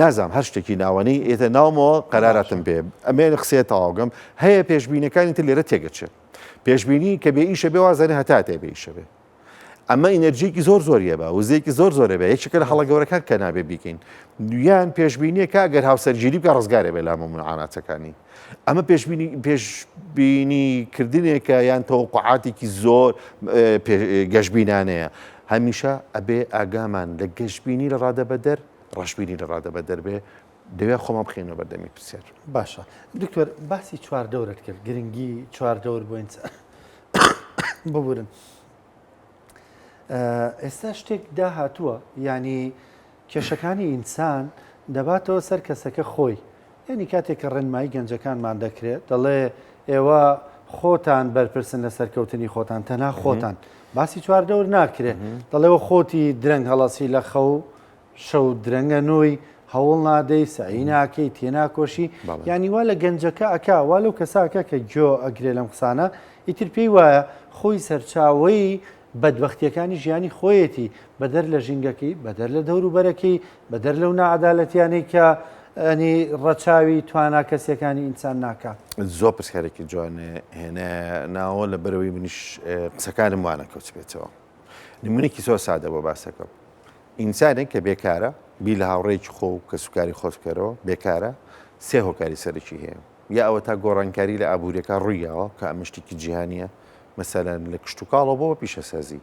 نازام هەر شتێکی ناوەنی ئێتە ناومەوە قەرارەتم پێ ئەمێن قسێت تەواوگەم هەیە پێشبینەکانی تر لێرە تێگەچێت پێشبینی کە بێ ئیشە بێ وازانێ هەتا تێ بێ ئیشە بێ ئەمە ئینەرژیکی زۆریە بە وزەیەکی زۆرە بە یەکێکە لە هەڵە گەورەکان کە نابێ بیکەین دویان پێشببینیەکە گەر هاوسەرگیری بکە ڕزگارێ بێ لام منعاناتەکانی ئەمە پێشبینیکردنێکە یان تەوقعاتێکی زۆر گەشتبینانەیە هەمیشە ئەبێ ئاگامان لە گەشتبینی لە ڕادە بەدەر ڕەشببینی لە ڕادە بەدەر بێ دەوێت خۆمە بخێنەوە بەردەمی پرسیار باشە دکتۆر باسی چواردەورت کرد گرنگی چواردەور بۆ ببورن ئێستا شتێک داهاتووە ینی کێشەکانی ئینسان دەباتەوە سەر کەسەکە خۆی ینی کاتێک کە ڕێنمایی گەنجەکانمان دەکرێت دەڵێ ئێوە خۆتان بەرپرسن لە سەرکەوتنی خۆتان تەنها خۆتان باسی چواردەور ناکرێت دەڵێەوە خۆتی درەنگ هەڵاسی لە خەو شەو درەنگە نوۆی هەوڵ نادەی سعی ناکەی تێناکۆشی ینی وا لە گەنجەکە ئەکا وا لەو کەساکە کە گوێ ئەگرێ لەم قسانە ئیتر پێی وایە خۆی سەرچاوەی بەدبەختیەکانی ژیانی خۆیەتی بەدەر لە ژینگەکەی بەدەر لە دەوروبەرەکەی بەدەر لەو نەعەدالەتیانەی کە ئەنی ڕەچاوی توانا کەسیەکانی ئینسان ناکات زۆر پرسیارێکی جوانێ هێنە ناوە لە بەرەوەی منیش قسەکانم وانە کەوت بێتەوە نمونێکی زۆر سادە بۆ باسەکەم ئینسانێک کە بێکارە بی لە هاوڕێکی خۆ و کە سوکاری خۆتکەرەوە بێکارە سێ هۆکاری سەرکی هەیە یا ئەوە تا گۆڕانکاری لە ئابوووریەکە ڕوویەوە کە ئەمشتێکی جیهانیە مەسەلەن لە کشت و کاڵەوە بۆ پیشەسازی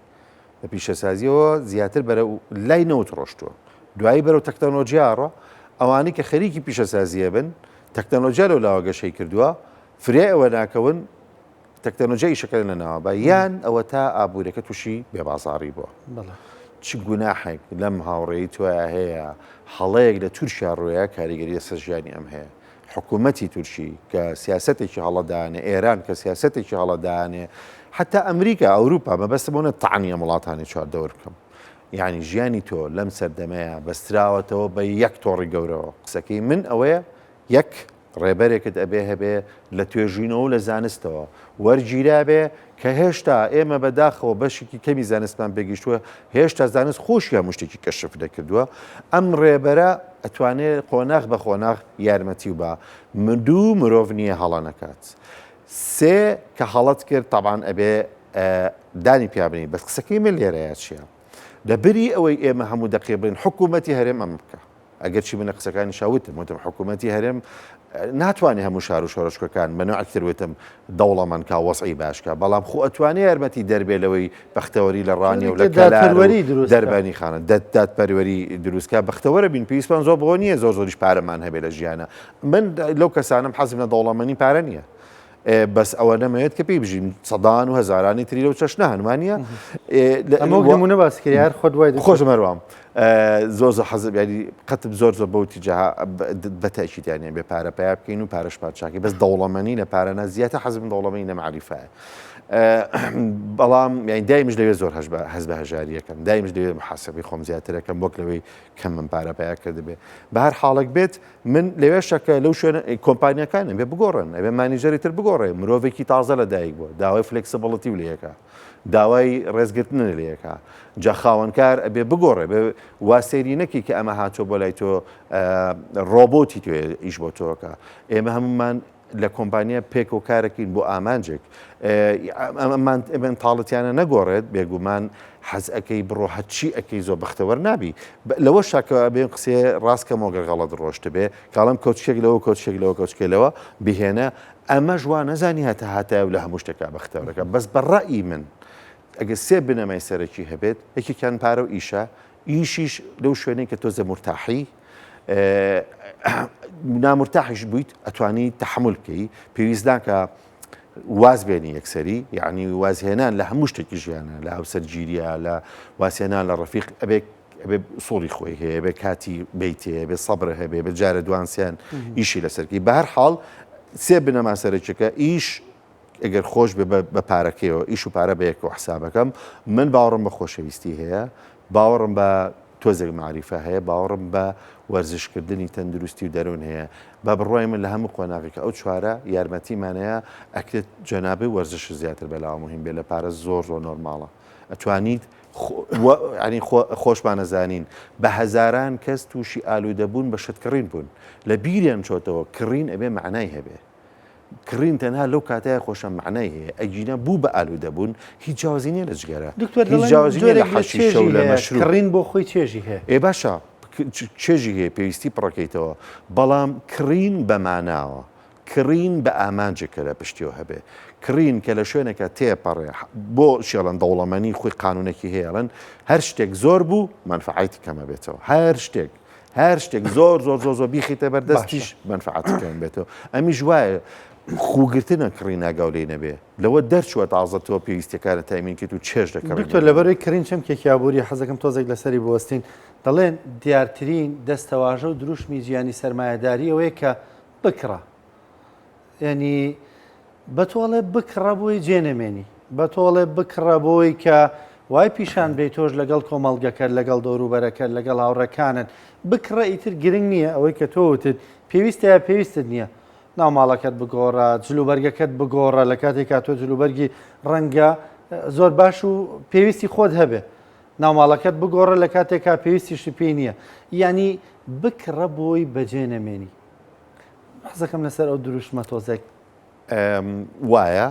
لە پیشەسازیەوە زیاتر بەرە لای نەوت ڕۆشتووە دوایی بەرەو تەکنۆلۆژیاڕە ئەوانەی کە خەریکی پیشەسازیە بن تەکنۆلۆژیا لەو لاوە گەشەی کردووە فرێ ئەوە ناکەون تەکنۆلۆژیا ئیشەکە لە ناوە یان ئەوە تا ئابوووریەکە تووشی بێبازاڕی بووە چ گوناحێک لەم هاوڕێی توایە هەیە هەڵەیەک لە تورکیا ڕۆیە کاریگەری لەسەر ژیانی ئەم هەیە حکوومەتی تورکی کە سیاسەتێکی هەڵەدانێ ئێران کە سیاسەتێکی هەڵەدانێ حتا ئەمریکا ئەوروپا مەبەستەبوونە تەعانیە وڵاتانی چواردەوە بکەم یعنی ژیانی تۆ لەم سەردەمەیە بەستراوەتەوە بە یەک تۆڕی گەورەوە قسەکەی من ئەوەیە یەک ڕێبەرێکت ئەبێ هەبێ لە توێژینەوە لە زانستەوە وەرگیرا بێ کە هێشتا ئێمە بەداخەوە بەشێکی کەمی زانستمان بێگەیشتووە هێشتا زانست خۆشیان مشتێکی کەشف دەکردووە ئەم ڕێبەرە ئەتوانێت قۆناغ بە خۆناغ یارمەتی و بە دوو مرۆڤ نییە هەڵە نەکات سێ کە هەڵەت کرد تاوان ئەبێ دانی پیابنی بەس قسەکەی من لێرەیە چییە لەبەری ئەوەی ئێمە هەموو دەقیبڵین حکوومەتی هەرێم ئەم بکە ئەگەر چی منە قسەکانی شاوتم وتم حکوومەتی هەرێم ناتوانێت هەموو شار و شۆڕشکەکان بەنەوەکتروتم دەوڵەمەند کا وەسعی باشکە بەڵام خۆ ئەتوانێت یارمەتی دەربێ لەوەی بەختەوەری لە ڕانی و لە دەربانی خانە دادپەروەری دروستکە بەختەوەرە بین پێویستمان زۆر بۆ نییە زۆر زۆریش پارەمان هەبێ لە ژیانە من لەو کەسانم حەزم لە دەوڵەمەندی پارە نییە بەس ئەوە نەمەوێت کە پێی بژین سەدان و هەزارانی تری لەو چەشنە هەنوانە ئەمە باسکە یار خۆ دوای خۆشمەروام زۆر حەزب ینی قەتب زۆر زۆر بەوتی جەها بەتەشیتیانە بێ پارە پیا بکەین و پارەش پاچاکی بەس دەوڵەمەنی لە پارەنە زیاتر حەزم دەوڵەمەنی نەمعریفایە بەڵام یانی دایمش دەوێت زۆر هەز بە هەژاریەکەم دایمش دەوێت محاسبی خۆم زیاترەکەم وەک لەوەی کەم من پارە پیا کرد بێ بە هەر حاڵک بێت من لەوێ شەکە لەو شوێنە کۆمپانیەکانم بێ بگۆڕن ئەبێ مانیژەری تر بگۆڕێ مرۆڤێکی تازە لە دایک بووە داوای فلکسبڵەتی و لەیەکە داوای ڕێزگرتن لەیەکە جا خاوەنکار ئەبێ بگۆڕێ بێ واسێری نەکی کە ئەمە هاتۆ بۆ لای تۆ ڕۆبۆتی توێ ئیش بۆ تۆکە ئێمە هەمومان لە کۆمپانیا پێک و کارەکەین بۆ ئامانجێک ئەمان تاڵەتیانە نەگۆڕێت بێگومان حەز ئەەکەی بڕۆ هەچی ئەەکەی زۆر بەختەوەر نابی لەوە شاکەوە بێن قسێ ڕاستکە مۆگەر غەڵەت ڕۆشت بێ کاڵم کۆچکێک لەوە کۆچکێک لەوە کۆچکێلەوە بهێنە ئەمە جوان نەزانی هەتا هاتایە لە هەموو شتێکا بەختەوەرەکە بەس بەڕەئی من ئەگە سێ بنەمای سەرەکی هەبێت یەکێکیان پارە و ئیشە ئیشیش لەو شوێنەی کە تۆ مرتاحی نامرتاحیش بوویت ئەتوانی تەحمل بکەی پێویست ناکە واز بێنی یەکسەری یعنی وازهێنان لە هەموو شتێکی ژیانە لە هاوسەرگیریە لە واسێنان لە ڕەفیق ئەبێ سۆڵی خۆی هەیە بێ کاتی بیتێ بێ سەبر هەبێ بە جارە دوانسیان ئیشی لەسەرکی بە هەر حاڵ سێ بنەما سەرەکیەکە ئیش ئەگەر خۆش بە پارەکەیەوە ئیش و پارە بەیەکەوە حسابەکەم من باوەڕم بە خۆشەویستی هەیە باوەڕم بە تۆزێک معریفە هەیە باوەڕم بە وەرزشکردنی تەندروستی و دەروون هەیە بە بڕۆی من لە هەموو قۆناغێکە ئەو چوارە یارمەتیمانەیە ئەکرێت جەنابی وەرزش زیاتر بەلاوە مهم بێ لە پارە زۆر نۆرماڵە ئەتوانیت ینی خۆشمانەزانین بە هەزاران کەس تووشی ئالوودەبوون بە شتکڕین بوون لە بیریان چۆتەوە کڕین ئەبێ معنای هەبێ کڕین تەنها لەو کاتەیە خۆشە معنای هەیە ئەگینە بوو بە ئالوودەبوون هیچ جیاوازی لە جگەرە هیچ جیاوازی لە حەشیشە و لە مەشروب کڕین بۆ خۆی چێژی هەیە ئێ باشە چێژی هەیە پێویستی پڕەکەیتەوە بەڵام کڕین بە ماناوە کڕین بە ئامانجێکە لە پشتیەوە هەبێ کڕین کە لە شوێنێکە تێپەڕێ بۆ شێڵەن دەوڵەمەنی خۆی قانونێکی هەیەڵەن هەر شتێک زۆر بوو منفعەتی کەمە بێتەوە هەر شتێک زۆر بیخیتە بەردەستیش منفعەتەکەم بێتەوە ئەمیش وایە خوگرتنە کڕی ناگاو لێ نەبێ لەوە دەرچووە تازە تۆ پێویستەکانە تایمینکەیت و چێژ دەکەن دکتۆر لەبەرەوەی کڕین چەم کێکیابووری حەزەکەم تۆزێک لەسەری بوەستین دەڵێن دیارترین دەستەواژە و دروشمی ژیانی سەرمایەداری ئەوەیە کە بکڕە ینی بەتۆڵێ بکڕە بۆی جێنەمێنی بەتۆڵێ بکڕە بۆی کە وای پیشان بێ تۆش لەگەڵ کۆمەڵگەکە لەگەڵ دەوروبەرەکە لەگەڵ هاوڕەکانن بکڕە ئیتر گرنگ نییە ئەوەی کە تۆوتت پێویستت نییە ناوماڵەکەت بگۆڕە جلوبەرگەکەت بگۆڕە لە کاتێکا تۆ جلوبەرگی ڕەنگە زۆر باش و پێویستی خۆت هەبێ ناوماڵەکەت بگۆڕە لە کاتێکا پێویستیشی پێی نییە ینی بکڕە بۆی بەجێ نەمێنی حەزەکەم لەسەر ئەو دروشمە تۆزێک وایە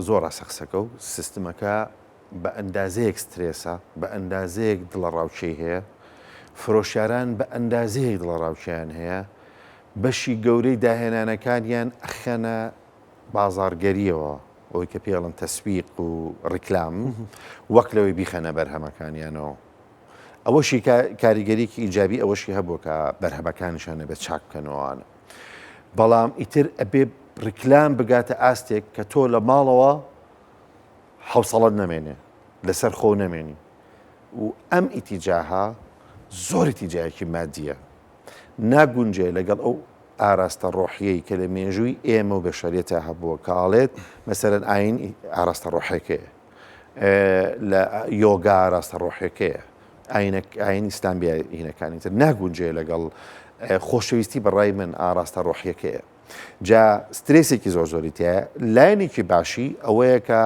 زۆر ئاسەقسەکە و سیستمەکە بە ئەندازەیەک سترێسە بە ئەندازەیەک دڵە ڕاوچەی هەیە فرۆشیاران بە ئەندازەیەک دڵە ڕاوچیان هەیە بەشی گەورەی داهێنانەکانیان ئەخەنە بازارگەریەوە ئەوەی کە پێڵن تەسویق و ڕیکلام وەک لەوەی بیخەنە بەرهەمەکانیانەوە ئەوەشی کاریگەریکی ئیجابی ئەوەشی هەبووە کە بەرهەمەکانیشانە بێت چاک بکەنەوەوانە بەڵام ئیتر ئەبێ ڕیکلام بگاتە ئاستێک کە تۆ لە ماڵەوە حوسەڵەت نەمێنێ لەسەر خۆ نەمێنی و ئەم ئیتیجاها زۆر ئیتیجایەکی مادیە ناگونجێ لەگەڵ ئەو ئاراستە ڕۆحیەی کە لە مێژووی ئێمە و بەشەریەتە هەبووە کاڵێت مەسەرەن ئاین ئاراستە ڕۆحەکەیە لە یۆگا ئاراستە ڕۆحەکەیە ئاین ئیسلامبیا هینەکانی تر ناگونجێ لەگەڵ خۆشەویستی بەڕای من ئاراستە ڕۆحیەکەیە جا سترێسێکی زۆر زۆریتە لایەنێکی باشی ئەوەیە کە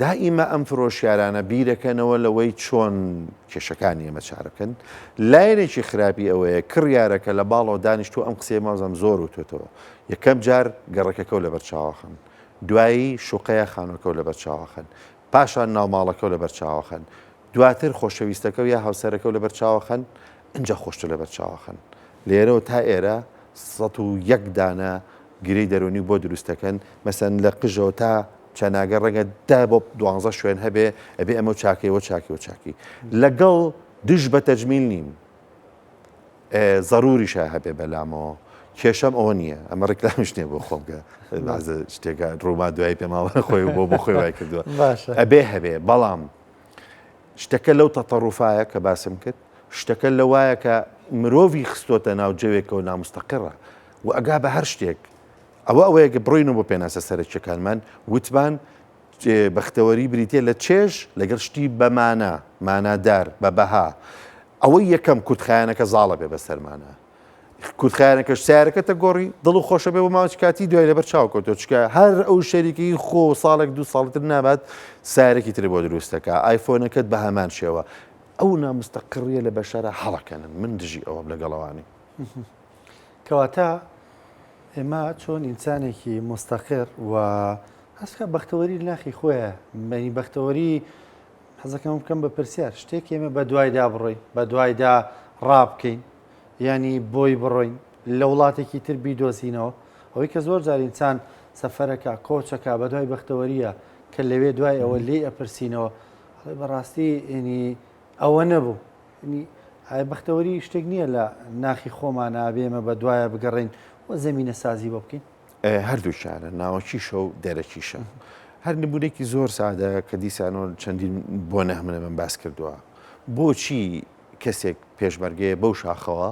دائیمە ئەم فرۆشیارانە بیرەکەنەوە لەوەی چۆن کێشەکانی ئێمە چارەکەن لایەنێکی خراپی ئەوەیە کڕیارەکە لە باڵەوە دانیشتووە ئەم قسەی مازەم زۆر وتێتەوە یەکەم جار گەڕەکەکە لە بەرچاوەخن دوایی شوقەیە خانوەکە لە بەرچاوەخن پاشان ناوماڵەکە لە بەرچاوەخن دواتر خۆشەویستەکە یا هاوسەرەکە لە بەرچاوەخن ئەجا خۆشتە لە بەرچاوەخن لێرەوە تا ئێرە 101 دانە گرەی دەرونی بۆ دروستەکەن مەسەن لە قژەوە تا چەناگە ڕەنگە 10 بۆ 12 شوێن هەبێ ئەبێ ئەمە چاکیەوە چاکی لەگەڵ دش بە تەجمیل نیم ضروریشە هەبێ بەلامەوە کێشەم ئەوە نییە ئەمە ڕێکلامیش نییە بۆ خۆمکە شتێکە ڕووما دوای پێماوە خۆی بۆ خۆی وای کردووە ئەبێ هەبێ بەڵام شتەکە لەو تەتەڕوفایە کە باسم کرد شتەکە لە وایە کە مرۆڤی خستۆتە ناو جەوێکەوە نامستەقڕە و ئەگا بە هەر شتێک ئەوەیە کە بڕینەوە بۆ پێناسە سەرچەکانمان وتمان بەختەوەری بریتە لە چێژ لەگەڵ شتی بەمانە مانادار بە بەها ئەوەی یەکەم کوتخایانەکە زاڵە بێ بەسەرمانە کوتخایانەکەش سیارەکەتە گۆڕی دڵ و خۆشە بێ بۆ ماوەی کاتی دوای لەبەر چاوکەوتۆ چکە هەر ئەو شەریکی خۆ ساڵێک دو ساڵتر نابات سیارێکی تر بۆ دروستەکە ئایفۆنەکەت بە هەمان شێوە ئەو نامستەقڕیە لە بەشارە هەڵەکەنن من دژی ئەوە لەگەڵەوانی کەواتە ئێمە چۆن ئینسانێکی مستەقر و هەستکە بەختەوەری ناخی خۆیە بەنی بەختەوەری حەزەکەم بکەم بە پرسیار شتێک ئێمە بە دوایدا بڕۆین بە دوایدا ڕابکەین ینی بۆی بڕۆین لە وڵاتێکی تر بیدۆزینەوە ئەوەی کە زۆر جار ئینسان سەفەرەکە کۆچەکە بە دوای بەختەوەریە کە لەوێ دوای ئەوە لێ ئەپرسینەوە بەڕاستی ینی ئەوە نەبوو بەختەوەری شتێک نییە لە ناخی خۆمان نابێمە بە دوایە بگەڕین و زەمینە سازی بۆ بکەین هەردوو شارە ناوەکیشە و دەرەکیشە هەر نمونێکی زۆر سادە کە دیسانۆ چەندین بۆ نەهمنە من باس کردووە بۆچی کەسێک پێشمەرگەیە بەو شاخەوە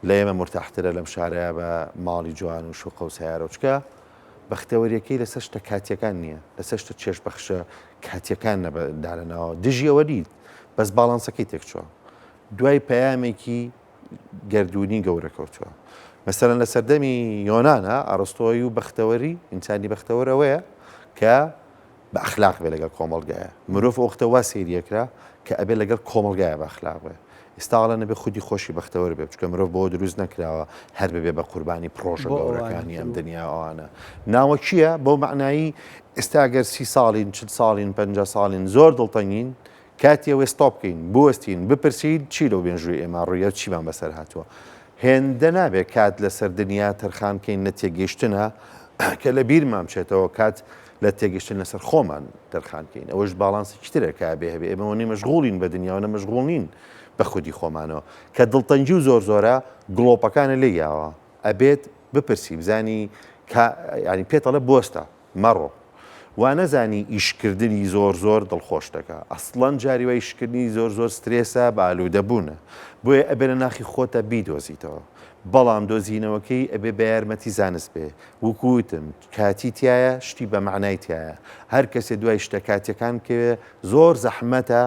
لە ئێمە مرتاحترە لەم شارەیە بە ماڵی جوان و شوقە و سیارە چکە بەختەوەریەکەی لەسەر شتە کاتیەکان نییە لەسەر شتە چێژبەخشە کاتیەکان نەبدارنەوە دژیەوە دیت بەس باڵانسەکەی تێکچووە دوای پەیامێکی گردردونی گەورەکەوتووە مەسەرەن لە سەردەمی یۆنانە ئەڕستۆی و بەختەوەری ئینسانی بەختەوەرەوەیە کە بە ئەخلاق بێ لەگەڵ کۆمەڵگایە مرۆڤ ئۆختەوا سێریەکرا کە ئەبێ لەگەڵ کۆمەڵگایە بە ئەخلاق بێ ئێستاڵە نەبێ خودی خۆشی بەختەوەر بێ چکە مرۆڤ بۆ دروست نەکراوە هەر ببێ بە قوربانی پرۆژە گەورەکانی ئەم دنیاوانە ناوە چییە بۆ معنایی ئێستاگەر 30 ساڵین 40 ساڵین 50 ساڵین زۆر دڵتەنگین کاتیەوە ستۆپ بکەین بوەستین بپرسید چی لەو بێنژووی ئێمە ڕوویە چیمان بەسەر هاتووە هێندە نابێت کات لەسەر دنیا تەرخان بکەین لە تێگەیشتنە کە لە بیرمان بچێتەوە کات لە تێگەشتن لەسەر خۆمان دەرخانکەین ئەوەش باڵانسی چترێکە بێ هەبێ ئێمەوەنی مەشغوڵین بە دنیاوە مەشغوڵین بە خودی خۆمانەوە کە دڵتەنجی و زۆر زۆرە گڵۆپەکانە لێ یاوە ئەبێت بپرسی بزانی ینی پێتەڵە بۆستە مەڕۆ وا نەزانی ئیشکردنی زۆر زۆر دڵخۆش دەکە ئەسڵەن جاریوە ئیشکردنی زۆر زۆر سترێسە بەئالوودەبوونە بۆیە ئەبێ لە ناخی خۆتە بیدۆزیتەوە بەڵام دۆزینەوەکەی ئەبێ بە یارمەتی زانست بێ وکوتم کاتی تایە شتی بە معنای تایە هەر کەسێ دوای شتە کاتەکان کەوێ زۆر زەحمەتە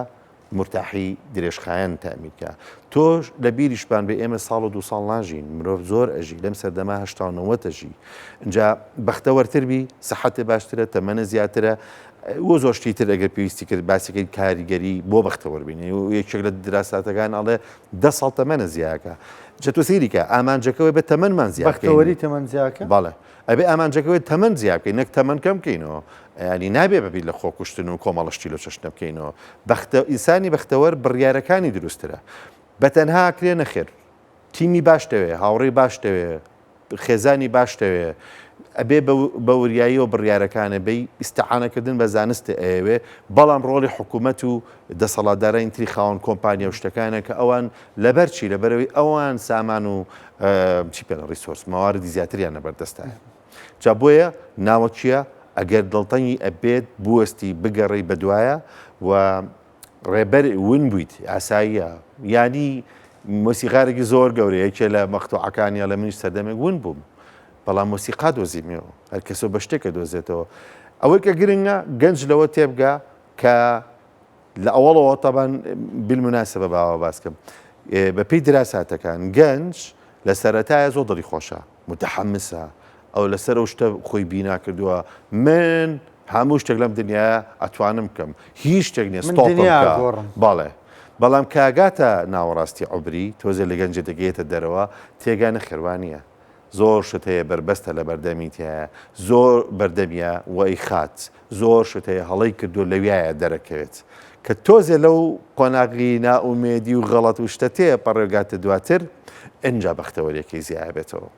مرتاحی درێژخایەن تامیکە تۆش لە بیریشبان بێ ئێمە ساڵ و 2 ساڵ ناژین مرۆڤ زۆر ئەژی لەم سەردەما 1970 اینجا بەختەوەرتربی سەحەتێ باشترە تەمەنە زیاترە وە زۆر شتی تر ئەگەر پێویستی کرد باسیەکەی کاریگەری بۆ بەختەوەربینی و یەکێک لە دراساتەکان ئەڵێ 10 ساڵ تەمەنە زیاکە جە تۆ سەیریکە ئامانجەکەوەی بە تەمەنمان زیاد بەختەوەری تەمەن زیاکە بەڵێ ئەبێ ئامانجەکەوەی تەمەن زیاد بکەین نەک تەمەن کەم بکەینەوە ینی نابێ بەبییر لە خۆکوشتن و کۆمەڵشتی لە چەشنە بکەینەوە ئینسانی بەختەوەر بڕیارەکانی دروسترە بەتەنها کرێ نەخێر تیمی باشتەوێ هاوڕێی باشتەوێ خێزانی باشتەوێ ئەبێ بە وریایی و بڕیارەکانە بەی ئیستعانەکردن بە زانستە ئەوێ بەڵام ڕۆڵی حکوومەت و دەسەڵاتدارانی تری خاوەن کۆمپانیا و شتەکانە کە ئەوان لەبەرچی لەبەرەوەی ئەوان سامان و چی پێ ڕیسۆرس مەواردی زیاتریان لەبەردەستایە جا بۆیە ناوە چییە ئەگەر دڵتەنگی ئەبێت بوەستی بگەڕی بەدوایە و ڕێبەر ون بوویت ئاساییە ینی مۆسیقارێکی زۆر گەورەیەکێ لە مەختوعەکانیە لە منیش سەردەمێک ون بووم بەڵام مۆسیقا دۆزیمەوە هەر کەسۆ بە شتێکە دۆزێتەوە ئەوەی کە گرنگە گەنج لەوە تێبگا کە لە ئەوڵەوە تەبان بالموناسبە باوە باسکەم بە پێی دراساتەکان گەنج لە سەرەتایە زۆر دڵی خۆشە متحمسە ئەو لەسەر ئەو شتە خۆی بینا کردووە من هەموو شتێک لەم دنیاە ئەتوانم بکەم هیچ شتێک نیە بەڵێ بەڵام کاگاتە ناوەڕاستی عوبری تۆزێ لە گەنجە دەگەیتە دەرەوە تێگانە خێوانیە زۆر شت هەیە بربەستە لە بەردەمیتیایە زۆر بەردەمیە وەی خات زۆر شت هەیە هەڵی کردو لەویایە دەرەکەوێت کە تۆزێ لەو قۆناغی ناومێدی و غەڵەت و شتە تێ پەڕێگاتە دواتر ئەنجا بەختەوەریەکەی زیاد بێتەوە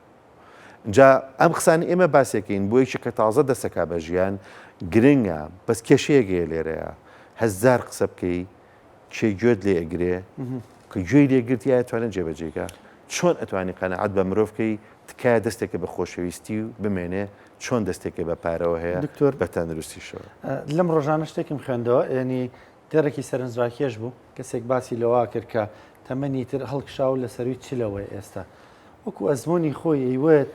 جا ئەم قسانی ئێمە باسێکین بۆ یەکی کە تازە دەسەکا بە ژیان گرنگە بەس کێشەیەکێ لێرەیە هەزار قسە بکەی کێ گوێت لێ ئەگرێ کە گوێی لێگرتی ئەتوانێت جێبەجێکە چۆن ئەتوانی قەنەعەت بە مرۆڤکەی تکایە دەستێکە بە خۆشەویستی و بمێنێ چۆن دەستێکە بە پارەوە هەیە دکتۆر بە تەندروستیشەوە لەم ڕۆژانە شتێکم خوێندەوە ینی دێڕێکی سەرنجڕاکێش بوو کەسێک باسی لەوا کرد کە تەمەنی تر هەڵکشاو لە سەروی چلەوەی ئێستا وەکو ئەزمموی خۆی ئەیوێت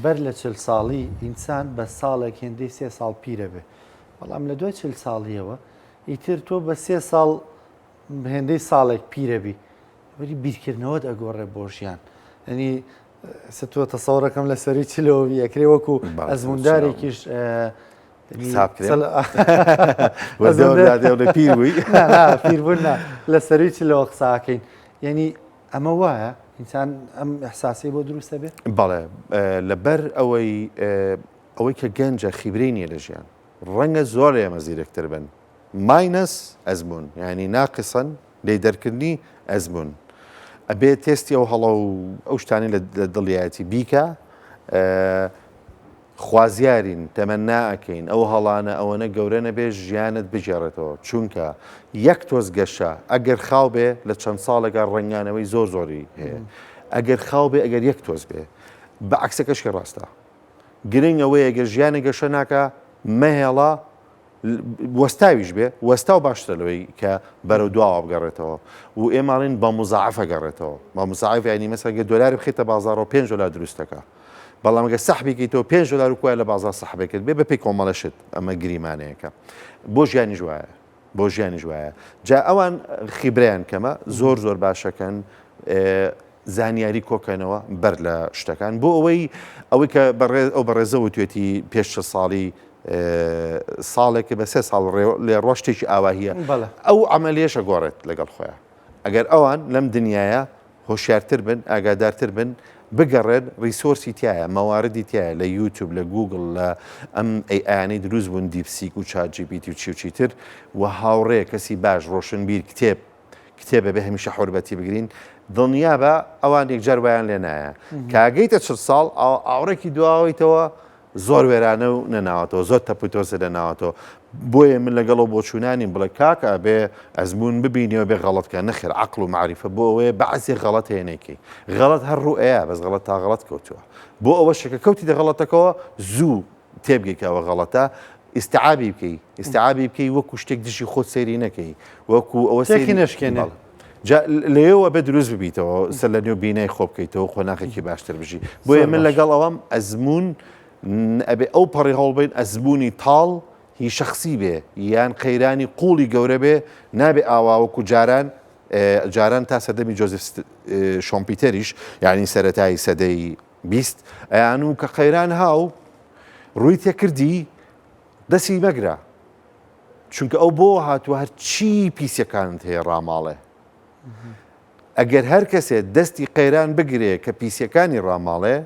بەر لە 40 ساڵی ئینسان بە ساڵێک هێندەی 3 ساڵ پیرە بێ بەڵام لە دوای 40 ساڵیەوە ئیتر تۆ بە 3 ساڵ هێندەی ساڵێک پیرەبی وەری بیرکردنەوەت ئەگۆڕێ بۆ ژیان ینی ستوە تەسەوڕەکەم لە سەری چلەوە یەکرێ وەکو ئەزموندارێکیش پیروی پیربوون لە سەروی چلەوە قساکەین یعنی ئەمە وایە ئینسان ئەم ئەحساسی بۆ دروستە بێت بەڵێ لەبەر ئەوەی کە گەنجە خیبرەی نیە لە ژیان ڕەنگە زۆر ئێمە زیرەکتر بن ماینەس ئەزمون ینی ناقسن لێ دەرکردنی ئەزمون ئەبێ تێستی ئەو هەڵە و ئەو شتانی لە دڵیایەتی بیکە خوازیارین تەمەناکەین ئەو هەڵانە ئەوەنە گەورە نەبێ ژیانت بژێڕێتەوە چونکە یەک تۆز گەشە ئەگەر خاو بێ لە چەند ساڵێکە ڕنگانەوەی زۆر زۆری هەیە ئەگەر خاو بێ ئەگەر یەک تۆز بێ بە عکسەکەشکی ڕاستە گرنگ ئەوەی ئەگەر ژیانی گەشە ناکە مەهێڵە وەستاویش بێ وەستا و باشتر لەوەی کە بەرەو دواوە بگەڕێتەوە و ئێماڵین بە مزعفە گەڕێتەوە بە مزعف ینی مەسەگە دۆلاری بخیتە بازار و 5 دلار دروستەکە بەڵام ئەگە سەحبێکیتەوە 5 دلار و کوای لە بازار سەحبێکرد بێ بە پێی کۆمەڵەشت ئەمە گریمانەیەەکە بۆ ژیانی جوایە بۆ ژیانی جوایە جا ئەوان خیبریان کەمە زۆر زۆر باشەکەن زانیاری کۆکەنەوە بەر لە شتەکان بۆ ئەوەی کە ئەو بەڕێزەوە توێتی پێش ساڵی ساڵێکی بە 3 ساڵ لێ ڕۆژتێکی ئاواهیە ئەو ئەمەلیێشە گۆڕێت لەگەڵ خۆیان ئەگەر ئەوان لەم دنیاە هۆشیارتر بن ئاگادارتر بن بگەڕێن ریسۆرسی تایە مەواردی تایە لە یوتیوب لە گوگل لە ئەم ئەیانەی دروست بوون دیپسیک و چاجیبیتی و چیتر و هاوڕێ کەسی باش ڕۆشنبیر کتێبە بە هەمیشە حوربەتی بگرین دڵنیا بە ئەوان یەکجار وایان لێ نایە کاگەیتە 40 ساڵ ئاوڕێکی دواوەیتەوە زۆر وێرانە و نەناوەتەوە زۆر تەپوتۆسە لەناوەتەوە بۆیە من لەگەڵەوە بۆچوونانی بڵێ کاکە بێ ئەزمون ببینیەوە بێ غەڵەتکە نەخێر عەقڵ و معریفە بۆ ئەوەیە بەعزێ غەڵەت هێنێکی غەڵەت هەر ڕوو ئەیە بەس غەڵەت تا غەڵەت کەوتووە بۆ ئەوە شەکە کەوتی دە غەڵەتەکەەوە زوو تێبگەیتەوە غەڵەتە ئیستیعابی بکەی وەکو شتێک دژی خۆت سەیری نەکەی وەکو ئەوە سێکی نەشکێنێ لێەوە بە دروست ببیتەوە سەر لە نێو بینای خۆ بکەیتەوە خۆناغێکی باشتر بژی بۆیە من لەگەڵ ئەوەم ئەزمون ئەبێ ئەو پەڕی هەڵبین ئەزمموی تاڵ هی شخصی بێ یان قەیرانی قوڵی گەورە بێ نابێ ئاواوەکو جاران تا سەدەمی جۆزف شۆمپیتەریش یعنی سەرەتایی سەدەی 20 ئەیان و کە قەیران هاو ڕووی تێکردی دەسی مەگرە چونکە ئەو بۆ هاتووە هەر چی پیسەکانت هەیە ڕاماڵێ ئەگەر هەر کەسێ دەستی قەیران بگرێ کە پیسەکانی ڕاماڵێ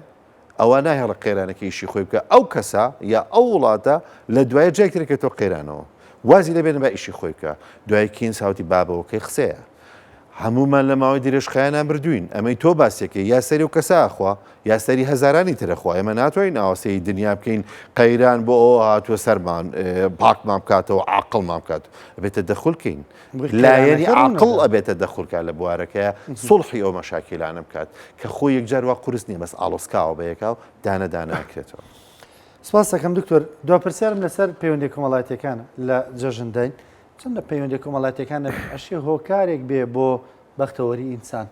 ئەوە ناهێڵە قەیرانەکە ئیشی خۆی بکە ئەو کەسە یا ئەو وڵاتە لە دوایە جێکترێکێتەوە قەیرانەوە وازی لەبێنە بە ئیشی خۆی بکە دوای کین ساوتی بابەوەکەی قسەیە هەمومان لە ماوەی درێژخایانان بردوین ئەمەی تۆ باسێکە یا سەری و کەساخوا یا سەری هەزارانی ترەخوا ئێمە ناتوانین ئاواسەی دنیا بکەین قەیران بۆ ئەوە هاتووە سەرمان پاکمان بکاتەوە عاقڵمان بکات ئەبێتە دەخولکەین لایەنی عاقڵ ئەبێتە دەخولکە لە بوارەکەیە سڵحی ئەو مەشاکیلانە بکات کە خۆی یەکجار وا قورس نییە بەس ئاڵۆسکاوە بە یەکاو دانەداناکرێتەوە. سپاس دەکەم دکتۆر دواپرسیارم لەسەر پەیوەندی کۆمەڵایەتیەکانە لە جەژندەین چەندە پەیوەندی کۆمەڵایەتیەکانە ئەشی هۆکارێک بێ بۆ بەختەوەری ئینسان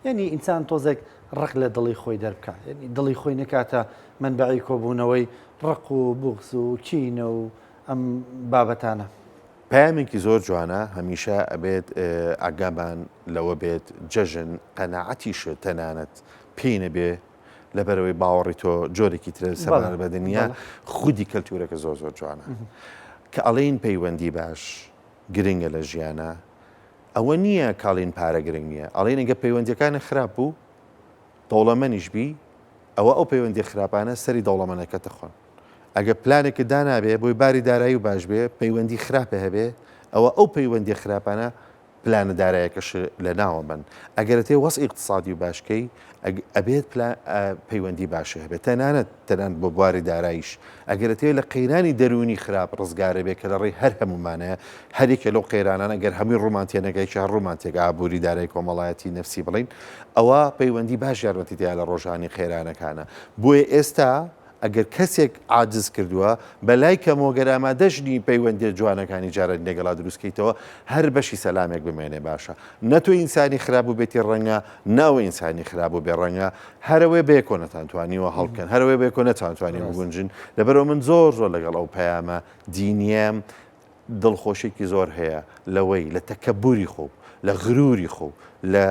یعنی ئینسان تۆزێک ڕق لە دڵی خۆی دەربکات یعنی دڵی خۆی نکاتە منبعی کۆبوونەوەی ڕق و بوغز و کینە و ئەم بابەتانە. پامێکی زۆر جوانە هەمیشە ئەبێت ئاگامان لەوە بێت جەژن قەناعەتیش تەنانەت پێی نەبێ لەبەرەوەی باوەڕی تۆ جۆرێکی ترە سەبار بە دنیا خودی کەلتورەکە زۆر زۆر جوانە کە ئەڵێن پەیوەندی باش گرنگە لە ژیانە ئەوە نییە کاڵین پارە گرنگ نییە ئەڵێن ئەگە پەیوەندیەکانە خراپ بوو دەوڵەمەنیش بی ئەوە ئەو پەیوەندی خراپانە سەری دەوڵەمەنەکەتە خۆن ئەگە پلانێکت دانابێ بۆی باری دارایی و باش بێ پەیوەندی خراپە هەبێ ئەوە ئەو پەیوەندی خراپانە پلانە دارایەکەش لە ناوە بن ئەگەر تێ وەس ئیقتصادی و باشکەی ئەبێت پەیوەندی باشە هەبێت تەنان بۆ بواری داراییش ئەگەر تێ لە قەیرانی دەرونی خراپ ڕزگارە بێت کە لە ڕێی هەر هەمومانەیە هەرێکە لەو قەیرانان ئەگەر هەمووی ڕومانتیەنەکەی هەر ڕومانتێک ئابووری دارایی کۆمەڵایەتی نەفسی بڵین ئەوە پەیوەندی باش یارمەتیدیا لە ڕۆژانی خێرانەکانە بۆیە ئێستا ئەگەر کەسێک عاجز کردووە بەلای کەمۆگەرامە دەژنی پەیوەندی جوانەکانی جارێک لەگەڵا دروستکەیتەوە هەر بەشی سەلامێک بمێنێ باشە نەتۆ ئینسانی خراپ و بێتی ڕەنگە ناوە ئینسانی خراپ و بێ ڕەنگە هەرەوەی بێکۆ نەتانتوانیوە هەڵکەن هەرەوەی بێکۆ نەتانتوانین بگونجن لەبەرەوە من زۆر لەگەڵ ئەو پەیامە دینیەم دڵخۆشێکی زۆر هەیە لەوەی لە تەکەبوری خۆ لە غروری خۆ لە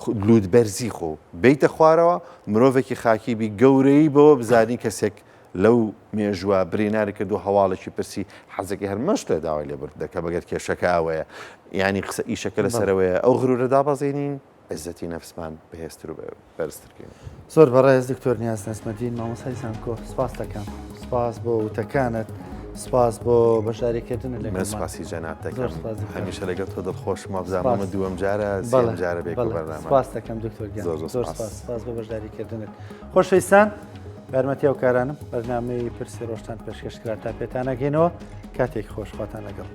لودبەرزی خۆ بیتە خوارەوە مرۆڤێکی خاکیبی گەورەی بەوە بزانی کەسێک لەو مێژووە بریناری کردو هەواڵێکی پرسی حەزێکی هەرمەش لە داوای لێبرد دەکە بەگەر کێشەکە ئەوەیە ینی قسە ئیشەکە لەسەرەوەیە ئەو غرورە دابەزێنین عزەتی نەفسمان بەهێزتر و بەرزترکەین. زۆر بەڕێز دکتۆر نیاز نەسمەدین مامۆستای سانکۆ سپاس دەکەم سپاس بۆ وتەکانت سپاس بۆ بەشداریکردن لەگەڵ سپاسی جەناب دەکەم هەمیشە لەگەڵ تۆ دڵخۆشم بزانمە دووەم جارە سێم جارە بێک بەرنامە سپاس دەکەم دکتۆر زۆر سپاس بۆ بەشداریکردنت خۆشەویستان بەرمەتی ئەو کارانم بەرنامەی پرسی ڕۆژتان پێشکەشکرا تا پێتانەگەینەوە کاتێک خۆشخواتان لەگەڵ